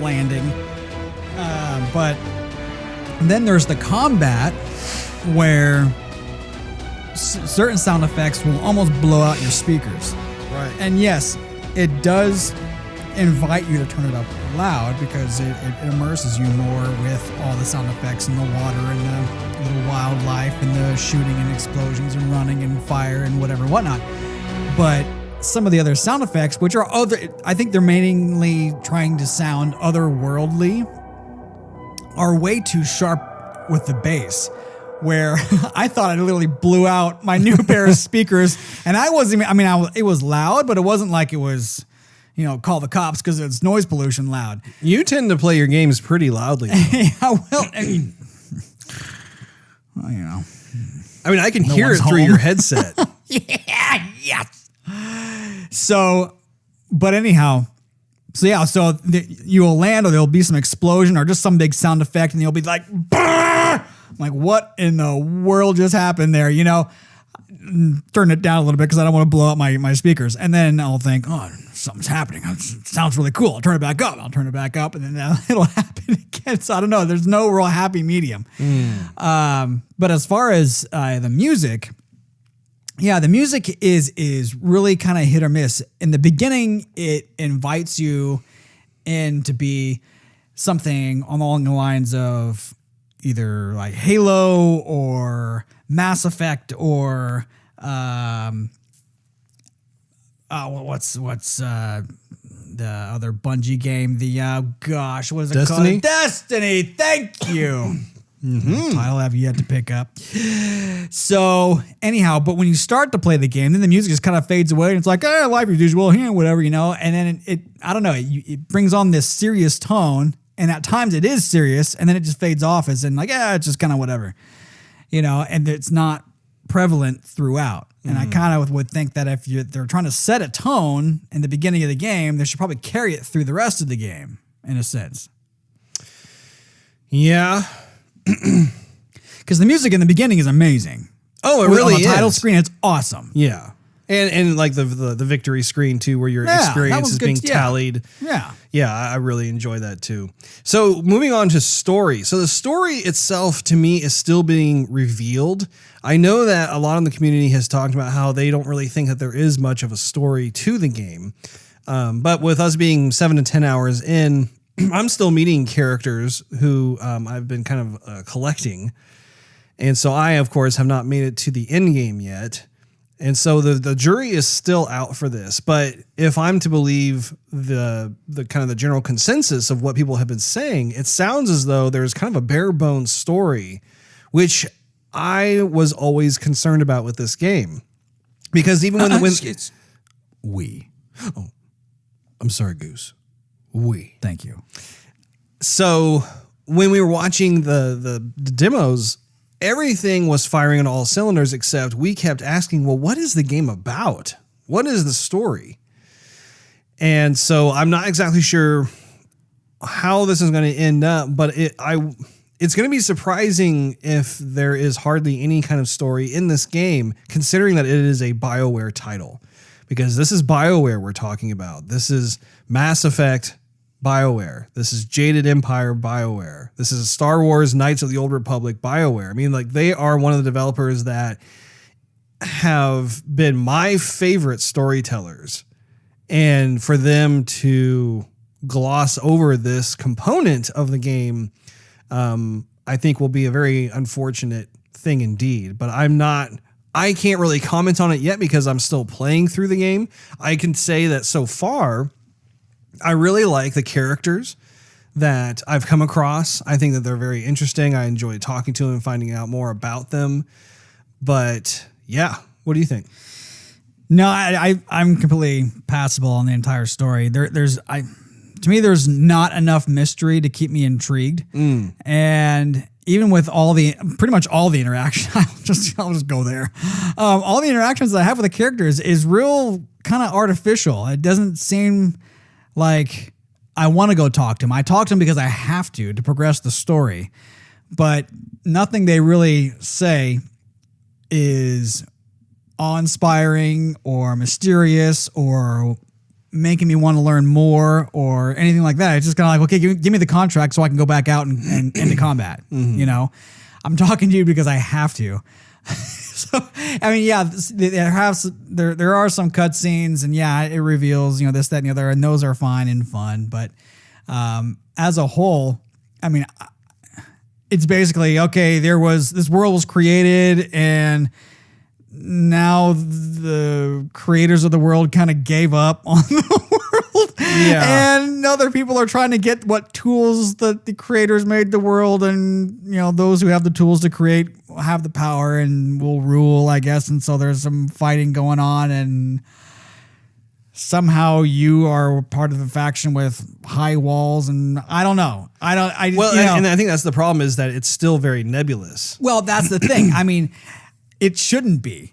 landing. But then there's the combat, where certain sound effects will almost blow out your speakers. Right. And yes, it does invite you to turn it up loud, because it immerses you more with all the sound effects and the water and the little wildlife and the shooting and explosions and running and fire and whatnot. But some of the other sound effects, which are I think they're mainly trying to sound otherworldly, are way too sharp with the bass, where I thought I literally blew out my new pair of speakers, and I wasn't even, it was loud, but it wasn't like it was, call the cops because it's noise pollution loud. You tend to play your games pretty loudly. Yeah, well, I can hear it through your headset. Yes. So, but anyhow, so you'll land, or there'll be some explosion or just some big sound effect, and you'll be like, "Brrr!" I'm like, what in the world just happened there? Turn it down a little bit because I don't want to blow up my speakers. And then I'll think, oh, something's happening. It sounds really cool. I'll turn it back up. I'll turn it back up, and then it'll happen again. So I don't know. There's no real happy medium. But as far as the music, the music is really kind of hit or miss. In the beginning, it invites you in to be something along the lines of either like Halo or Mass Effect or what's the other Bungie game? What is it called? Destiny. Thank you. Title I've yet to pick up. So anyhow, but when you start to play the game, then the music just kind of fades away, and it's like, life as usual, whatever, and then it brings on this serious tone, and at times it is serious, and then it just fades off as in like, it's just kind of whatever, and it's not prevalent throughout. And I kind of would think that if they're trying to set a tone in the beginning of the game, they should probably carry it through the rest of the game, in a sense. Yeah. Because the music in the beginning is amazing. Oh, it really is. On the title screen, it's awesome. Yeah. And like the victory screen too, where your experience is being tallied. Yeah, I really enjoy that too. So moving on to story. So the story itself to me is still being revealed. I know that a lot of the community has talked about how they don't really think that there is much of a story to the game. But with us being 7 to 10 hours in, I'm still meeting characters who I've been kind of collecting. And so I, of course, have not made it to the end game yet. And so the jury is still out for this. But if I'm to believe the kind of the general consensus of what people have been saying, it sounds as though there's kind of a bare bones story, which I was always concerned about with this game. Because even when it's we. Oh, I'm sorry, Goose. We. Thank you. So when we were watching the demos, everything was firing on all cylinders, except we kept asking, well, what is the game about? What is the story? And so I'm not exactly sure how this is going to end up, but it's going to be surprising if there is hardly any kind of story in this game, considering that it is a BioWare title, because this is BioWare we're talking about. This is Mass Effect BioWare. This is Jaded Empire BioWare. This is Star Wars Knights of the Old Republic BioWare. I mean, like, they are one of the developers that have been my favorite storytellers. And for them to gloss over this component of the game, I think will be a very unfortunate thing indeed. But I can't really comment on it yet because I'm still playing through the game. I can say that so far, I really like the characters that I've come across. I think that they're very interesting. I enjoy talking to them and finding out more about them. But yeah, what do you think? No, I'm completely passable on the entire story. To me, there's not enough mystery to keep me intrigued. And even with pretty much all the interaction, I'll just go there. All the interactions that I have with the characters is real kind of artificial. It doesn't seem like I want to go talk to him. I talk to him because I have to progress the story, but nothing they really say is awe-inspiring or mysterious or making me want to learn more or anything like that. It's just kind of like, okay, give me the contract so I can go back out and into combat. You know, I'm talking to you because I have to. So, I mean, yeah, there are some cutscenes, and yeah, it reveals, this, that, and the other, and those are fine and fun. But as a whole, I mean, it's basically, okay, this world was created, and now the creators of the world kind of gave up on the world. Yeah. And other people are trying to get what tools that the creators made the world, and those who have the tools to create have the power and will rule, I guess. And so there's some fighting going on, and somehow you are part of the faction with high walls, and I don't know. And I think that's the problem, is that it's still very nebulous. Well, that's the thing. I mean, it shouldn't be.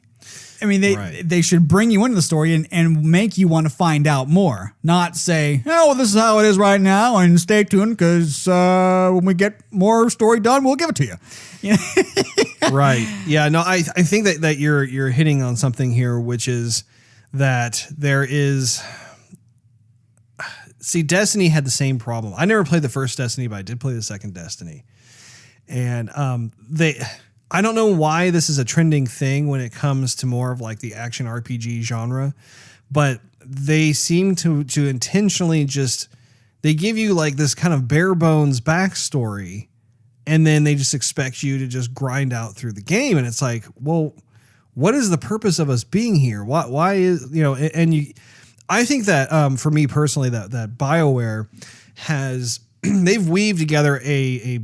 I mean, they should bring you into the story and make you want to find out more, not say, oh, well, this is how it is right now, and stay tuned because when we get more story done, we'll give it to you. Right. Yeah. No, I think that you're hitting on something here, which is that there is. See, Destiny had the same problem. I never played the first Destiny, but I did play the second Destiny, and I don't know why this is a trending thing when it comes to more of like the action RPG genre, but they seem to intentionally they give you like this kind of bare bones backstory, and then they just expect you to just grind out through the game. And it's like, well, what is the purpose of us being here? Why is, I think that for me personally, that BioWare they've weaved together a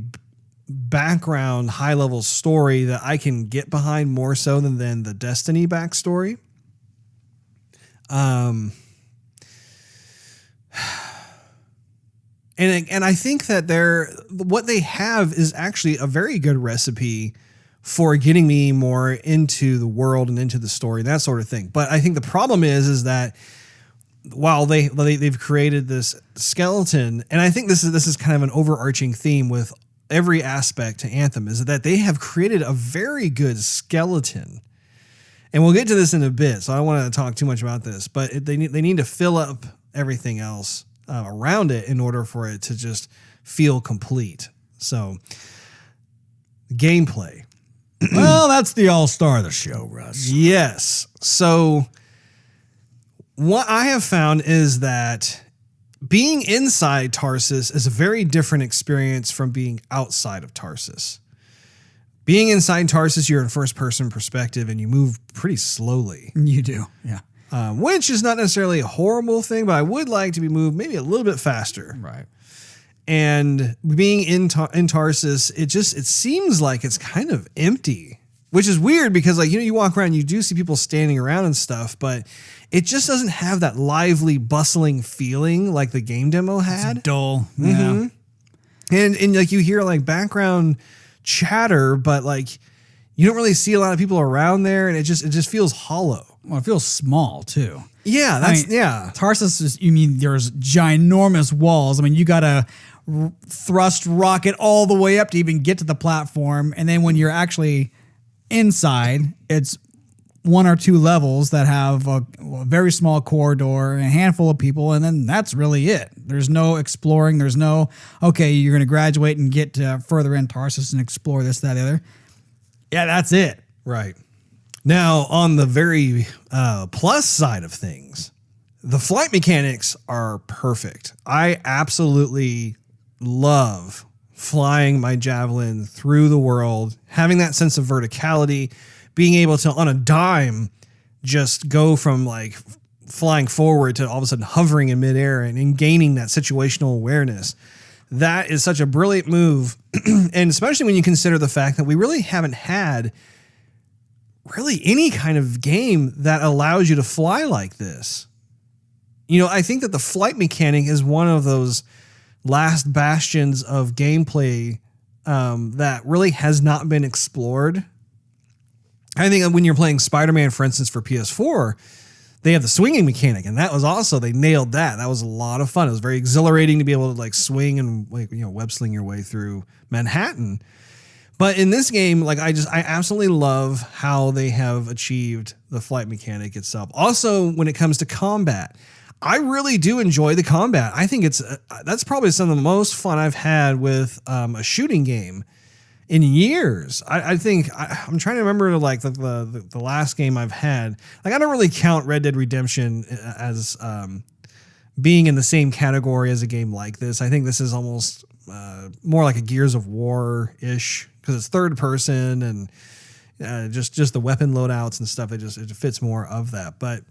background high level story that I can get behind more so than the Destiny backstory. And I think that what they have is actually a very good recipe for getting me more into the world and into the story and that sort of thing. But I think the problem is that while they've created this skeleton, and I think this is kind of an overarching theme with every aspect to Anthem, is that they have created a very good skeleton. And we'll get to this in a bit, so I don't want to talk too much about this, but they need to fill up everything else around it in order for it to just feel complete. So, gameplay. Well, that's the all-star of the show, Russ. Yes. So, what I have found is that being inside Tarsus is a very different experience from being outside of Tarsus. Being inside Tarsus, you're in first-person perspective, and you move pretty slowly. You do, yeah. Which is not necessarily a horrible thing, but I would like to be moved maybe a little bit faster. Right. And being in Tarsus, it seems like it's kind of empty, which is weird because, like, you walk around, you do see people standing around and stuff, but it just doesn't have that lively, bustling feeling like the game demo had. It's dull. Mm-hmm. Yeah. And like you hear like background chatter, but like you don't really see a lot of people around there, and it just feels hollow. Well, it feels small too. Yeah, yeah. Tarsus is, you mean there's ginormous walls. I mean, you got to thrust rocket all the way up to even get to the platform. And then when you're actually inside, it's 1 or 2 levels that have a very small corridor and a handful of people. And then that's really it. There's no exploring. There's no, okay, you're going to graduate and get further in Tarsus and explore this, that, the other. Yeah, that's it. Right. Now, on the very plus side of things, the flight mechanics are perfect. I absolutely love flying my javelin through the world, having that sense of verticality, being able to, on a dime, just go from like flying forward to all of a sudden hovering in midair and gaining that situational awareness. That is such a brilliant move. And especially when you consider the fact that we really haven't had really any kind of game that allows you to fly like this. I think that the flight mechanic is one of those last bastions of gameplay that really has not been explored. I think when you're playing Spider-Man, for instance, for PS4, they have the swinging mechanic, and that was also, they nailed that. That was a lot of fun. It was very exhilarating to be able to like swing and like, web sling your way through Manhattan. But in this game, like I absolutely love how they have achieved the flight mechanic itself. Also, when it comes to combat, I really do enjoy the combat. I think that's probably some of the most fun I've had with a shooting game in years. I think I'm trying to remember like the last game I've had. Like I don't really count Red Dead Redemption as being in the same category as a game like this. I think this is almost more like a Gears of War-ish because it's third person and just the weapon loadouts and stuff. It fits more of that. But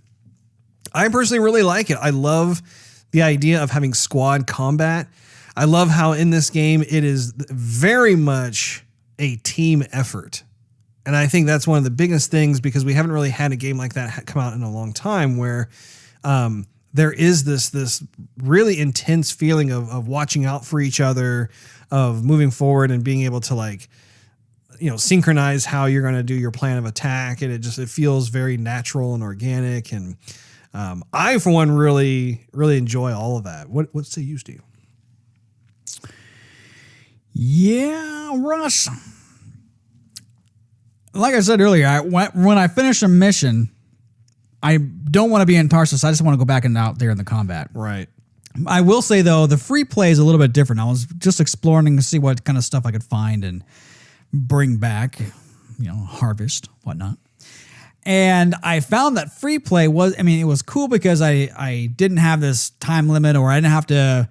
I personally really like it. I love the idea of having squad combat. I love how in this game it is very much a team effort. And I think that's one of the biggest things because we haven't really had a game like that come out in a long time where there is this really intense feeling of watching out for each other, of moving forward and being able to like, synchronize how you're going to do your plan of attack. And it feels very natural and organic. And I, for one, really, really enjoy all of that. What say you, Steve? Yeah, Russ. Like I said earlier, when I finish a mission, I don't want to be in Tarsus. I just want to go back and out there in the combat. Right. I will say, though, the free play is a little bit different. I was just exploring to see what kind of stuff I could find and bring back, harvest, whatnot. And I found that free play it was cool because I didn't have this time limit or I didn't have to,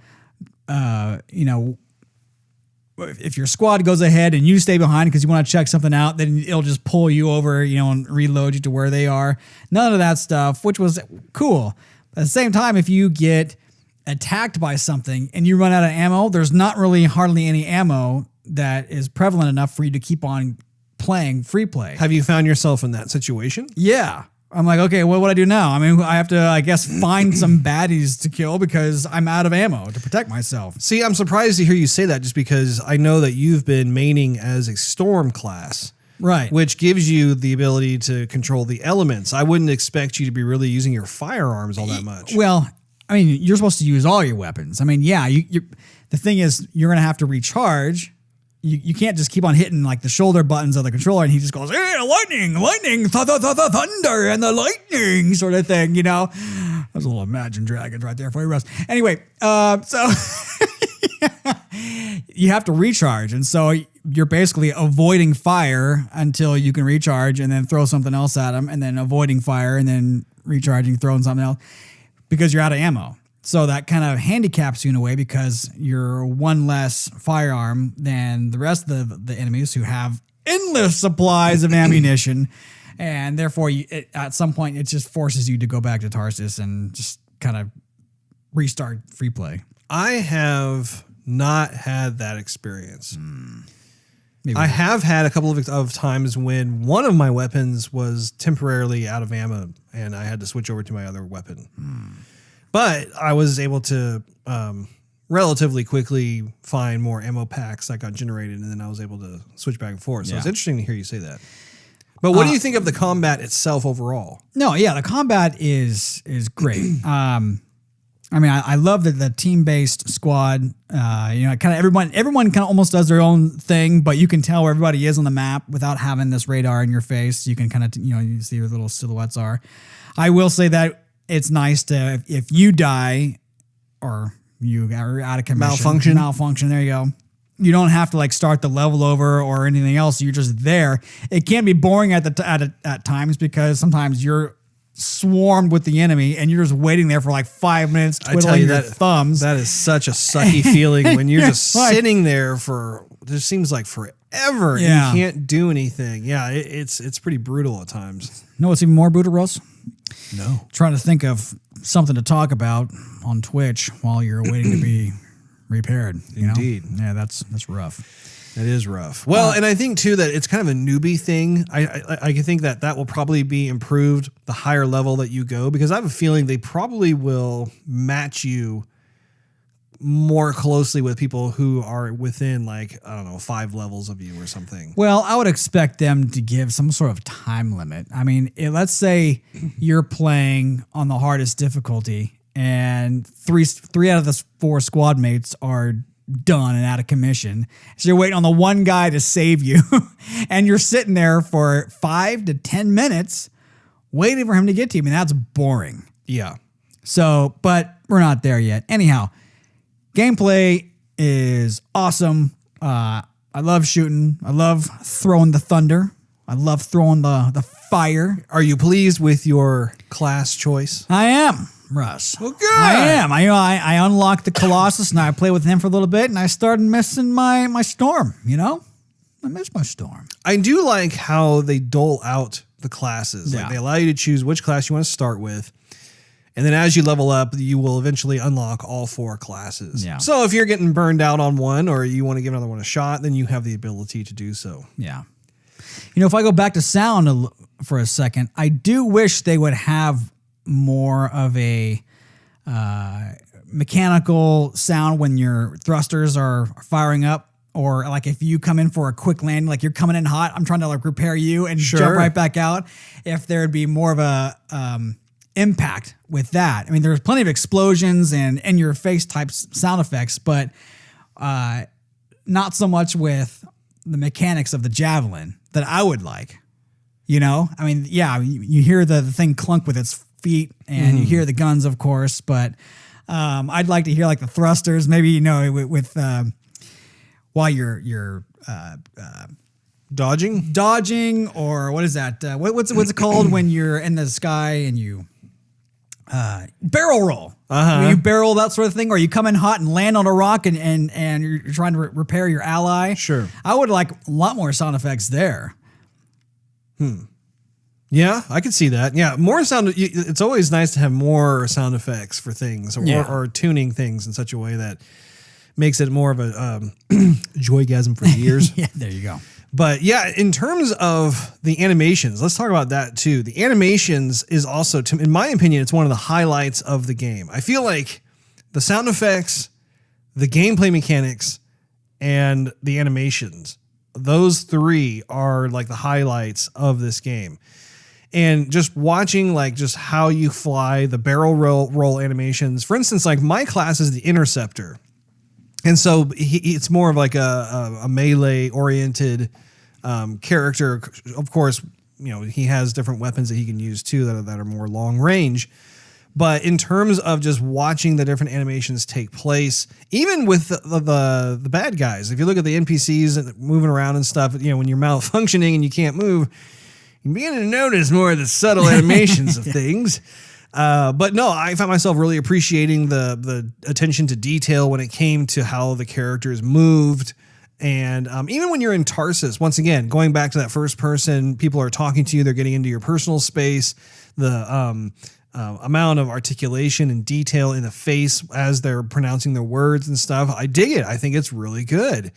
if your squad goes ahead and you stay behind because you want to check something out, then it'll just pull you over, and reload you to where they are. None of that stuff, which was cool. At the same time, if you get attacked by something and you run out of ammo, there's not really hardly any ammo that is prevalent enough for you to keep on playing free play. Have you found yourself in that situation? Yeah. I'm like, okay, what do I do now? I mean, I have to, I guess, find some baddies to kill because I'm out of ammo to protect myself. See, I'm surprised to hear you say that just because I know that you've been maining as a storm class. Right. Which gives you the ability to control the elements. I wouldn't expect you to be really using your firearms all that much. Well, I mean, you're supposed to use all your weapons. I mean, yeah, the thing is, you're going to have to recharge. You can't just keep on hitting like the shoulder buttons of the controller and he just goes, hey, lightning, thunder, and the lightning sort of thing, There's a little Imagine Dragons right there for you, Russ. Anyway, so you have to recharge. And so you're basically avoiding fire until you can recharge and then throw something else at them and then avoiding fire and then recharging, throwing something else because you're out of ammo. So that kind of handicaps you in a way because you're one less firearm than the rest of the enemies who have endless supplies of ammunition. And therefore, at some point, it just forces you to go back to Tarsus and just kind of restart free play. I have not had that experience. Maybe I have had a couple of times when one of my weapons was temporarily out of ammo and I had to switch over to my other weapon. But I was able to relatively quickly find more ammo packs that got generated, and then I was able to switch back and forth. So it's interesting to hear you say that. But what do you think of the combat itself overall? No, yeah, the combat is great. I mean, I love the team-based squad. Kind of everyone kind of almost does their own thing, but you can tell where everybody is on the map without having this radar in your face. You can kind of, you see where little silhouettes are. I will say that it's nice to, if you die or you are out of commission, malfunction, there you go. You don't have to like start the level over or anything else. You're just there. It can be boring at times because sometimes you're swarmed with the enemy and you're just waiting there for like 5 minutes twiddling your thumbs. That is such a sucky feeling when you're just sitting there for, it seems like forever and you can't do anything. Yeah, it's pretty brutal at times. You know what's even more brutal, Russ? No. Trying to think of something to talk about on Twitch while you're waiting to be repaired. Indeed. Yeah, that's rough. It is rough. Well, and I think too that it's kind of a newbie thing. I think that will probably be improved the higher level that you go, because I have a feeling they probably will match you more closely with people who are within 5 levels of you or something. Well, I would expect them to give some sort of time limit. I mean, let's say you're playing on the hardest difficulty and three out of the 4 squad mates are done and out of commission. So you're waiting on the one guy to save you and you're sitting there for 5 to 10 minutes waiting for him to get to you. I mean, that's boring. Yeah. So, but we're not there yet. Anyhow, gameplay is awesome. I love shooting. I love throwing the thunder. I love throwing the fire. Are you pleased with your class choice? I am, Russ. Well, good. I am. I unlocked the Colossus and I played with him for a little bit and I started missing my storm, I miss my storm. I do like how they dole out the classes. Yeah. Like they allow you to choose which class you want to start with. And then as you level up, you will eventually unlock all 4 classes. Yeah. So if you're getting burned out on one or you want to give another one a shot, then you have the ability to do so. Yeah. If I go back to sound for a second, I do wish they would have more of a mechanical sound when your thrusters are firing up, or like if you come in for a quick landing, like you're coming in hot, I'm trying to like repair you and jump right back out. If there'd be more of a impact with that. I mean, there's plenty of explosions and in your face type sound effects, but not so much with the mechanics of the javelin that I would like. I mean, yeah, you hear the thing clunk with its feet and you hear the guns, of course, but I'd like to hear like the thrusters, maybe, with while you're dodging, or what is that? What's it called when you're in the sky and you barrel roll? You barrel, that sort of thing, or you come in hot and land on a rock and you're trying to repair your ally. Sure. I would like a lot more sound effects there. Yeah, I could see that. Yeah, more sound. It's always nice to have more sound effects for things, or tuning things in such a way that makes it more of a joygasm for the ears. Yeah, there you go. But yeah, in terms of the animations, let's talk about that too. The animations is also, in my opinion, it's one of the highlights of the game. I feel like the sound effects, the gameplay mechanics, and the animations, those 3 are like the highlights of this game. And just watching like just how you fly, the barrel roll animations. For instance, like my class is the Interceptor. And so it's more of like a melee oriented character. Of course, he has different weapons that he can use too that are more long range. But in terms of just watching the different animations take place, even with the bad guys, if you look at the NPCs moving around and stuff, when you're malfunctioning and you can't move, you begin to notice more of the subtle animations of things. But no, I found myself really appreciating the attention to detail when it came to how the characters moved And even when you're in Tarsus, once again, going back to that first person, people are talking to you, they're getting into your personal space, the amount of articulation and detail in the face as they're pronouncing their words and stuff. I dig it. I think it's really good.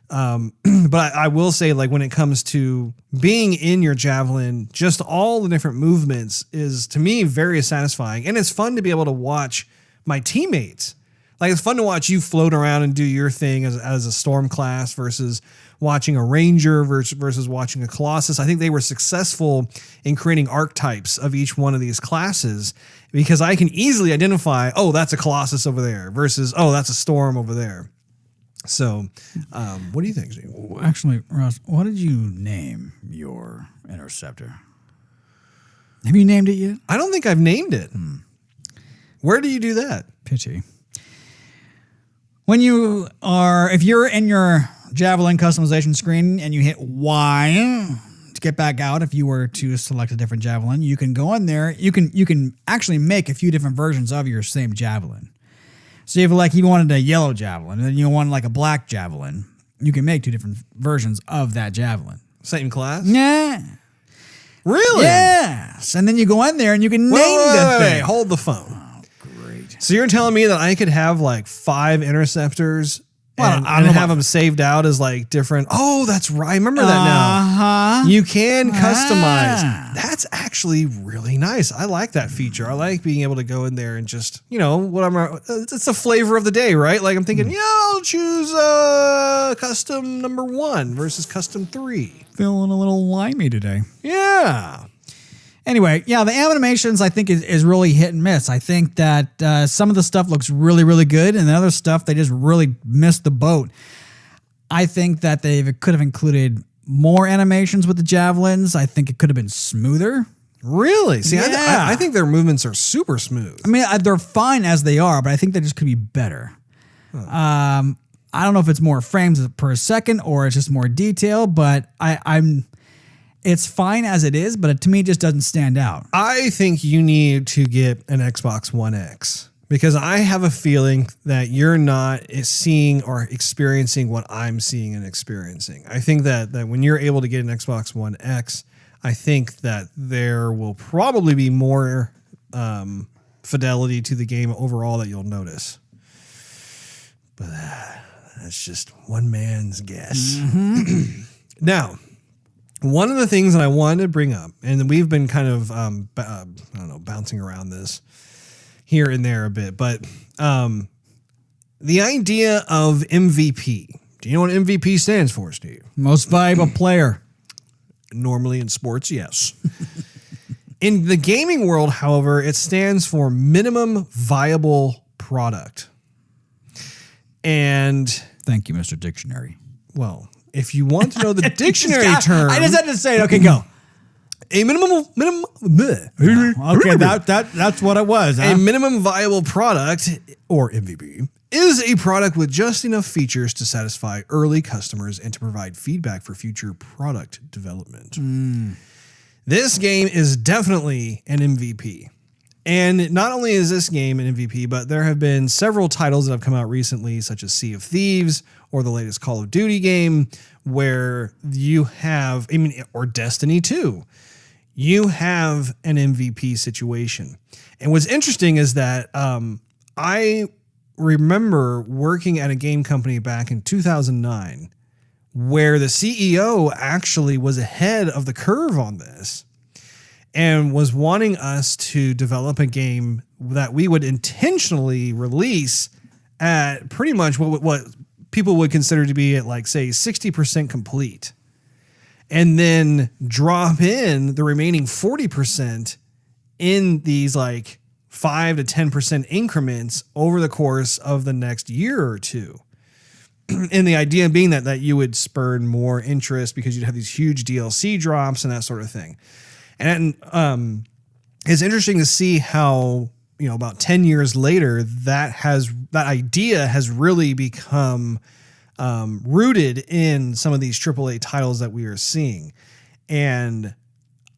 But I will say, like, when it comes to being in your javelin, just all the different movements is, to me, very satisfying. And it's fun to be able to watch my teammates. Like, it's fun to watch you float around and do your thing as a storm class versus watching a ranger versus watching a colossus. I think they were successful in creating archetypes of each one of these classes, because I can easily identify, oh, that's a colossus over there versus, oh, that's a storm over there. So, what do you think, Steve? Actually, Russ, what did you name your interceptor? Have you named it yet? I don't think I've named it. Where do you do that? Pity. If you're in your Javelin customization screen and you hit Y to get back out, if you were to select a different Javelin, you can go in there. You can actually make a few different versions of your same Javelin. So if you wanted a yellow Javelin and then you wanted like a black Javelin, you can make two different versions of that Javelin. Same class? Yeah. Really? Yes. And then you go in there and you can name the thing. Wait, hold the phone. Oh, great. So you're telling me that I could have like 5 interceptors and have them saved out as like different. Oh, that's right. I remember that now. You can customize. That's actually really nice. I like that feature. I like being able to go in there and just, whatever. It's a flavor of the day, right? Like I'm thinking, I'll choose custom number 1 versus custom 3. Feeling a little limey today. Yeah. Anyway, the animations I think is really hit and miss. I think that some of the stuff looks really, really good, and the other stuff, they just really missed the boat. I think that they could have included more animations with the javelins. I think it could have been smoother. Really? See, I think their movements are super smooth. I mean, they're fine as they are, but I think they just could be better. I don't know if it's more frames per second or it's just more detail, but it's fine as it is, but to me, it just doesn't stand out. I think you need to get an Xbox One X, because I have a feeling that you're not seeing or experiencing what I'm seeing and experiencing. I think that when you're able to get an Xbox One X, I think that there will probably be more fidelity to the game overall that you'll notice. But that's just one man's guess. Mm-hmm. Now, one of the things that I wanted to bring up, and we've been kind of, bouncing around this here and there a bit, but the idea of MVP. Do you know what MVP stands for, Steve? Most valuable player. Normally in sports, yes. In the gaming world, however, it stands for minimum viable product. And thank you, Mr. Dictionary. Well, if you want to know the dictionary term, I just had to say it. Okay, go. A minimum. Okay, that's what it was. Huh? A minimum viable product, or MVP, is a product with just enough features to satisfy early customers and to provide feedback for future product development. This game is definitely an MVP. And not only is this game an MVP, but there have been several titles that have come out recently, such as Sea of Thieves or the latest Call of Duty game, where you have, or Destiny 2, you have an MVP situation. And what's interesting is that I remember working at a game company back in 2009, where the CEO actually was ahead of the curve on this and was wanting us to develop a game that we would intentionally release at pretty much what people would consider to be at, like, say, 60% complete, and then drop in the remaining 40% in these like 5 to 10% increments over the course of the next year or two. And the idea being that you would spur more interest because you'd have these huge DLC drops and that sort of thing. And it's interesting to see how, about 10 years later, that idea has really become rooted in some of these AAA titles that we are seeing. And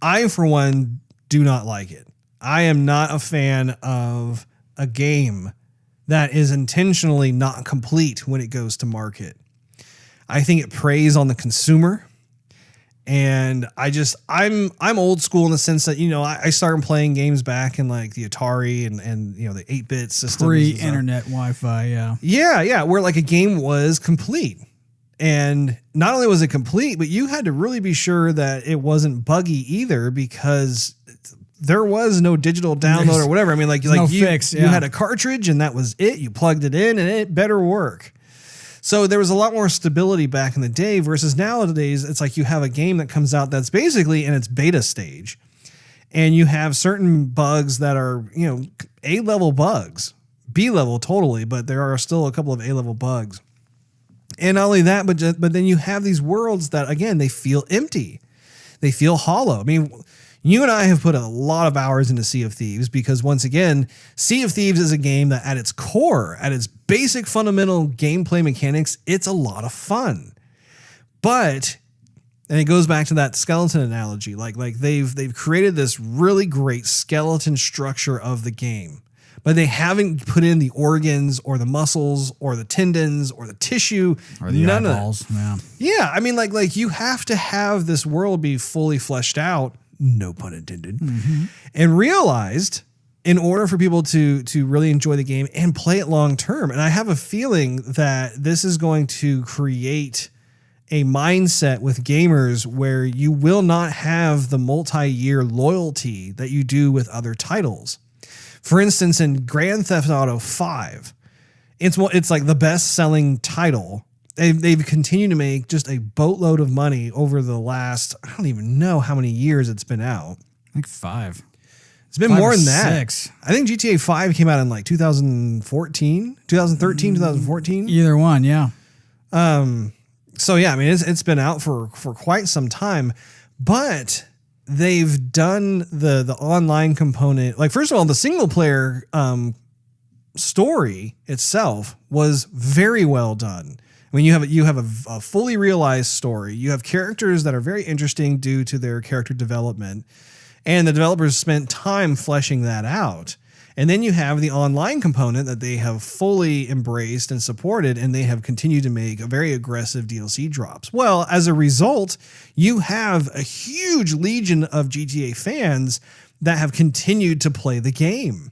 I, for one, do not like it. I am not a fan of a game that is intentionally not complete when it goes to market. I think it preys on the consumer. And I'm old school in the sense that, I started playing games back in like the Atari and the 8-bit systems. Pre-internet Wi-Fi, yeah. Yeah, where like a game was complete. And not only was it complete, but you had to really be sure that it wasn't buggy either, because there was no digital download or whatever. I mean, you had a cartridge and that was it. You plugged it in and it better work. So there was a lot more stability back in the day versus nowadays. It's like you have a game that comes out that's basically in its beta stage, and you have certain bugs that are, A-level bugs, B-level totally, but there are still a couple of A-level bugs. And not only that, but then you have these worlds that, again, they feel empty. They feel hollow. I mean, you and I have put a lot of hours into Sea of Thieves because, once again, Sea of Thieves is a game that at its core, at its basic fundamental gameplay mechanics, it's a lot of fun. But, and it goes back to that skeleton analogy, like they've created this really great skeleton structure of the game, but they haven't put in the organs or the muscles or the tendons or the tissue or the eyeballs. Yeah, I mean, like you have to have this world be fully fleshed out, no pun intended, and realized in order for people to really enjoy the game and play it long term. And I have a feeling that this is going to create a mindset with gamers where you will not have the multi-year loyalty that you do with other titles. For instance, in Grand Theft Auto 5, it's like the best-selling title. They've continued to make just a boatload of money over the last, I don't even know how many years it's been out. Like 5. It's been more than that. 6. I think GTA 5 came out in like 2013, 2014. Either one, yeah. So yeah, I mean, it's been out for quite some time, but they've done the online component. Like, first of all, the single player story itself was very well done. I mean, you have a fully realized story. You have characters that are very interesting due to their character development, and the developers spent time fleshing that out. And then you have the online component that they have fully embraced and supported, and they have continued to make a very aggressive DLC drops. Well, as a result, you have a huge legion of GTA fans that have continued to play the game.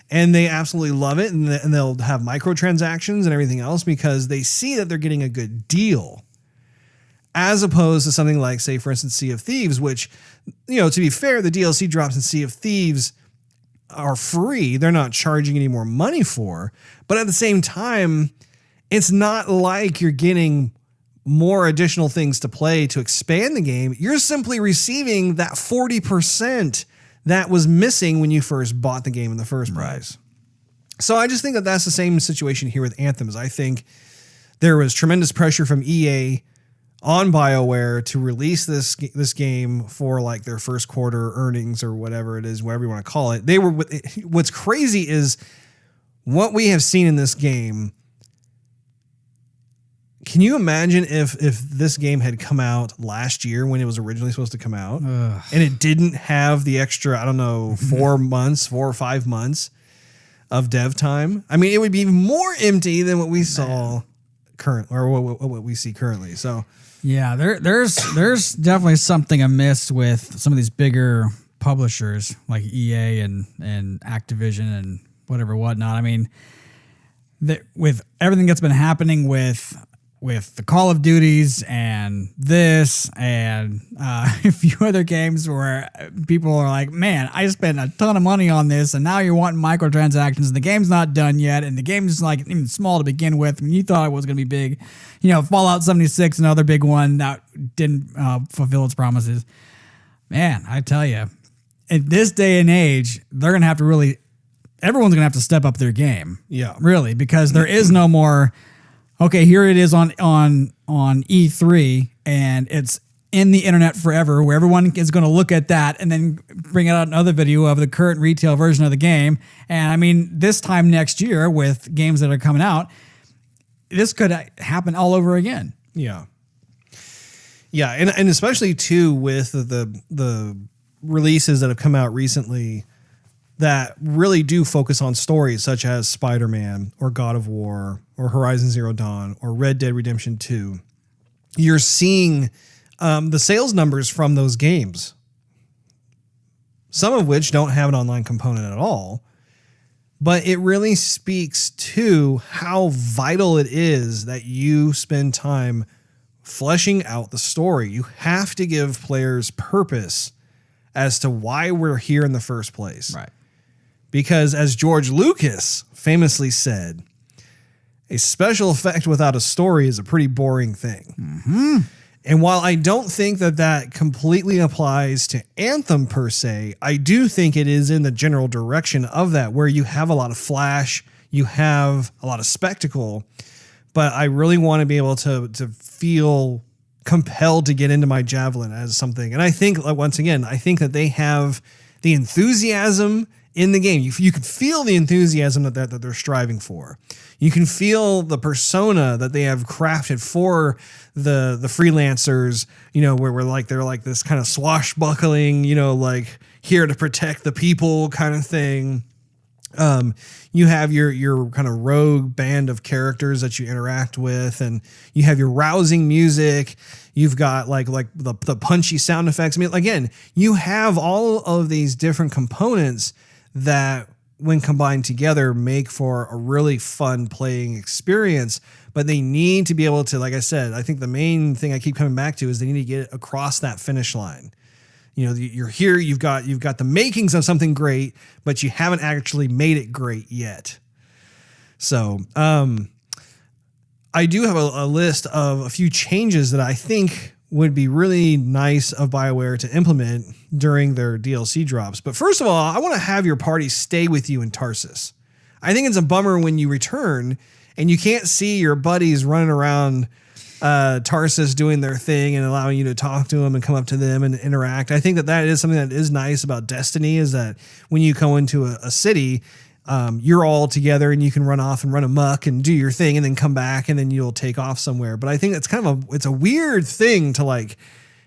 And they absolutely love it, and they'll have microtransactions and everything else because they see that they're getting a good deal. As opposed to something like, say, for instance, Sea of Thieves, which, to be fair, the DLC drops in Sea of Thieves are free. They're not charging any more money for. But at the same time, it's not like you're getting more additional things to play to expand the game. You're simply receiving that 40% that was missing when you first bought the game in the first place. So I just think that that's the same situation here with Anthem. I think there was tremendous pressure from EA on BioWare to release this game for like their first quarter earnings or whatever it is, whatever you want to call it. What's crazy is what we have seen in this game. Can you imagine if this game had come out last year when it was originally supposed to come out and it didn't have the extra, 4 or 5 months of dev time? I mean, it would be even more empty than what we saw what we see currently. So yeah, there's definitely something amiss with some of these bigger publishers like EA and Activision and whatnot. I mean, with everything that's been happening with the Call of Duties and this and a few other games where people are like, man, I spent a ton of money on this and now you're wanting microtransactions and the game's not done yet and the game's like even small to begin with. I mean, you thought it was going to be big. Fallout 76, another big one that didn't fulfill its promises. Man, I tell you, in this day and age, they're going to have to everyone's going to have to step up their game. Yeah. Really, because there is no more... Okay, here it is on E3, and it's in the internet forever, where everyone is going to look at that and then bring out another video of the current retail version of the game. And I mean, this time next year with games that are coming out, this could happen all over again. Yeah. Yeah, and especially too with the releases that have come out recently that really do focus on stories such as Spider-Man or God of War or Horizon Zero Dawn or Red Dead Redemption 2. you're seeing the sales numbers from those games, some of which don't have an online component at all. But it really speaks to how vital it is that you spend time fleshing out the story. You have to give players purpose as to why we're here in the first place. Right. Because as George Lucas famously said, a special effect without a story is a pretty boring thing. Mm-hmm. And while I don't think that completely applies to Anthem per se, I do think it is in the general direction of that, where you have a lot of flash, you have a lot of spectacle, but I really want to be able to feel compelled to get into my javelin as something. And I think, once again, I think that they have the enthusiasm in the game. You can feel the enthusiasm that they're striving for. You can feel the persona that they have crafted for the freelancers, where they're like this kind of swashbuckling, like here to protect the people kind of thing. You have your kind of rogue band of characters that you interact with, and you have your rousing music. You've got like the punchy sound effects. I mean, again, you have all of these different components that, when combined together, make for a really fun playing experience. But they need to be able to, like I said, I think the main thing I keep coming back to is they need to get across that finish line. You're here, you've got the makings of something great, but you haven't actually made it great yet. So I do have a list of a few changes that I think would be really nice of BioWare to implement during their DLC drops. But first of all, I want to have your party stay with you in Tarsus. I think it's a bummer when you return and you can't see your buddies running around Tarsus doing their thing and allowing you to talk to them and come up to them and interact. I think that is something that is nice about Destiny, is that when you go into a city, you're all together and you can run off and run amok and do your thing and then come back and then you'll take off somewhere. But I think it's it's a weird thing to like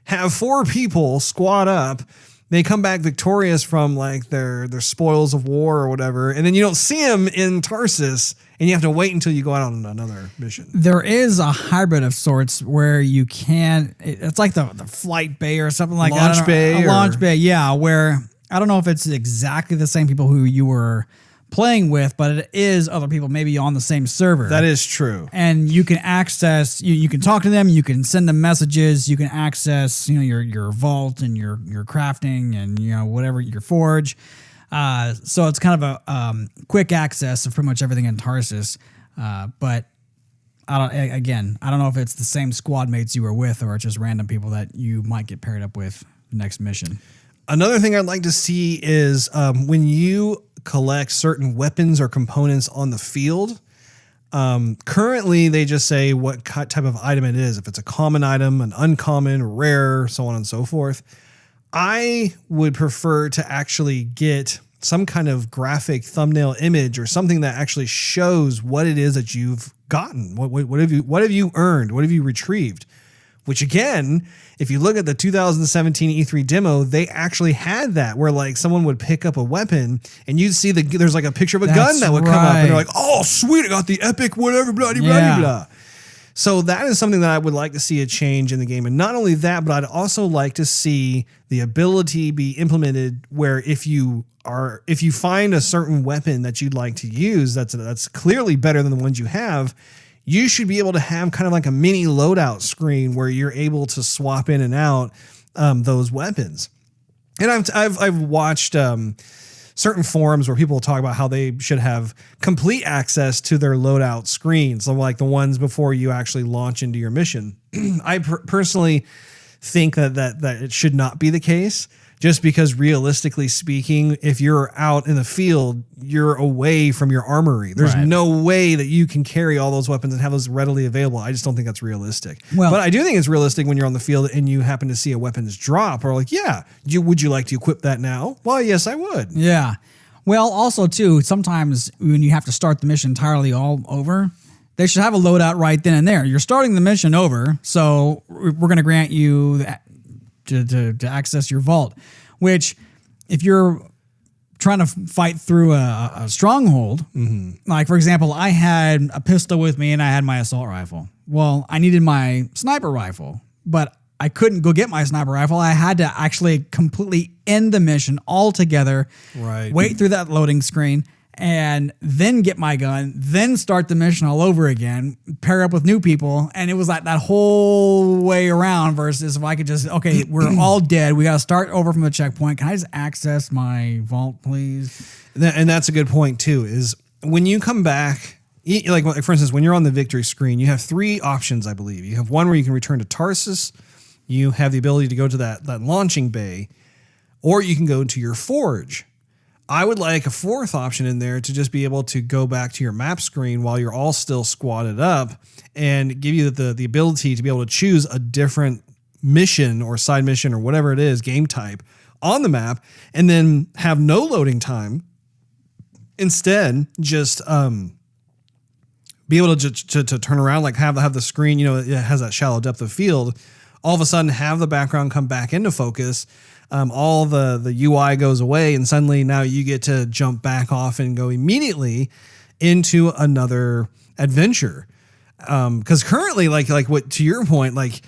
have 4 people squad up. They come back victorious from like their spoils of war or whatever, and then you don't see them in Tarsus, and you have to wait until you go out on another mission. There is a hybrid of sorts where you can. It's like the flight bay or something like that. Launch bay, yeah. Where I don't know if it's exactly the same people who you were playing with, but it is other people maybe on the same server. That is true. And you can access, you can talk to them, you can send them messages, you can access, your vault and your crafting and, whatever, your forge. So it's kind of a quick access of pretty much everything in Tarsus. But I don't know if it's the same squad mates you were with or it's just random people that you might get paired up with next mission. Another thing I'd like to see is when you collect certain weapons or components on the field. Currently, they just say what type of item it is. If it's a common item, an uncommon, rare, so on and so forth. I would prefer to actually get some kind of graphic thumbnail image or something that actually shows what it is that you've gotten. What have you earned? What have you retrieved? Which again, if you look at the 2017 E3 demo, they actually had that where like someone would pick up a weapon and you'd see there's like a picture of a gun that would come up and they're like, oh sweet, I got the epic whatever, blah, blah, blah, blah. So that is something that I would like to see a change in the game. And not only that, but I'd also like to see the ability be implemented where if you find a certain weapon that you'd like to use, that's clearly better than the ones you have, you should be able to have kind of like a mini loadout screen where you're able to swap in and out those weapons. And I've watched certain forums where people talk about how they should have complete access to their loadout screens, so like the ones before you actually launch into your mission. I personally think that it should not be the case. Just because realistically speaking, if you're out in the field, you're away from your armory. There's no way that you can carry all those weapons and have those readily available. I just don't think that's realistic. Well, but I do think it's realistic when you're on the field and you happen to see a weapons drop or like, would you like to equip that now? Well, yes, I would. Yeah. Well, also too, sometimes when you have to start the mission entirely all over, they should have a loadout right then and there. You're starting the mission over, so we're going to grant you that to access your vault, which if you're trying to fight through a stronghold, like for example, I had a pistol with me and I had my assault rifle. Well, I needed my sniper rifle, but I couldn't go get my sniper rifle. I had to actually completely end the mission altogether, Right. wait through that loading screen, and then get my gun, then start the mission all over again, pair up with new people. And it was like that whole way around versus if I could just, okay, we're all dead. We got to start over from the checkpoint. Can I just access my vault, please? And that's a good point too, is when you come back, like for instance, when you're on the victory screen, you have 3 options, I believe. You have one where you can return to Tarsus. You have the ability to go to that launching bay, or you can go to your forge. I would like a 4th option in there to just be able to go back to your map screen while you're all still squatted up and give you the ability to be able to choose a different mission or side mission or whatever it is, game type on the map, and then have no loading time. Instead, just be able to turn around, like have the screen, it has that shallow depth of field. All of a sudden, have the background come back into focus. All the UI goes away, and suddenly now you get to jump back off and go immediately into another adventure. Because currently, like what to your point, like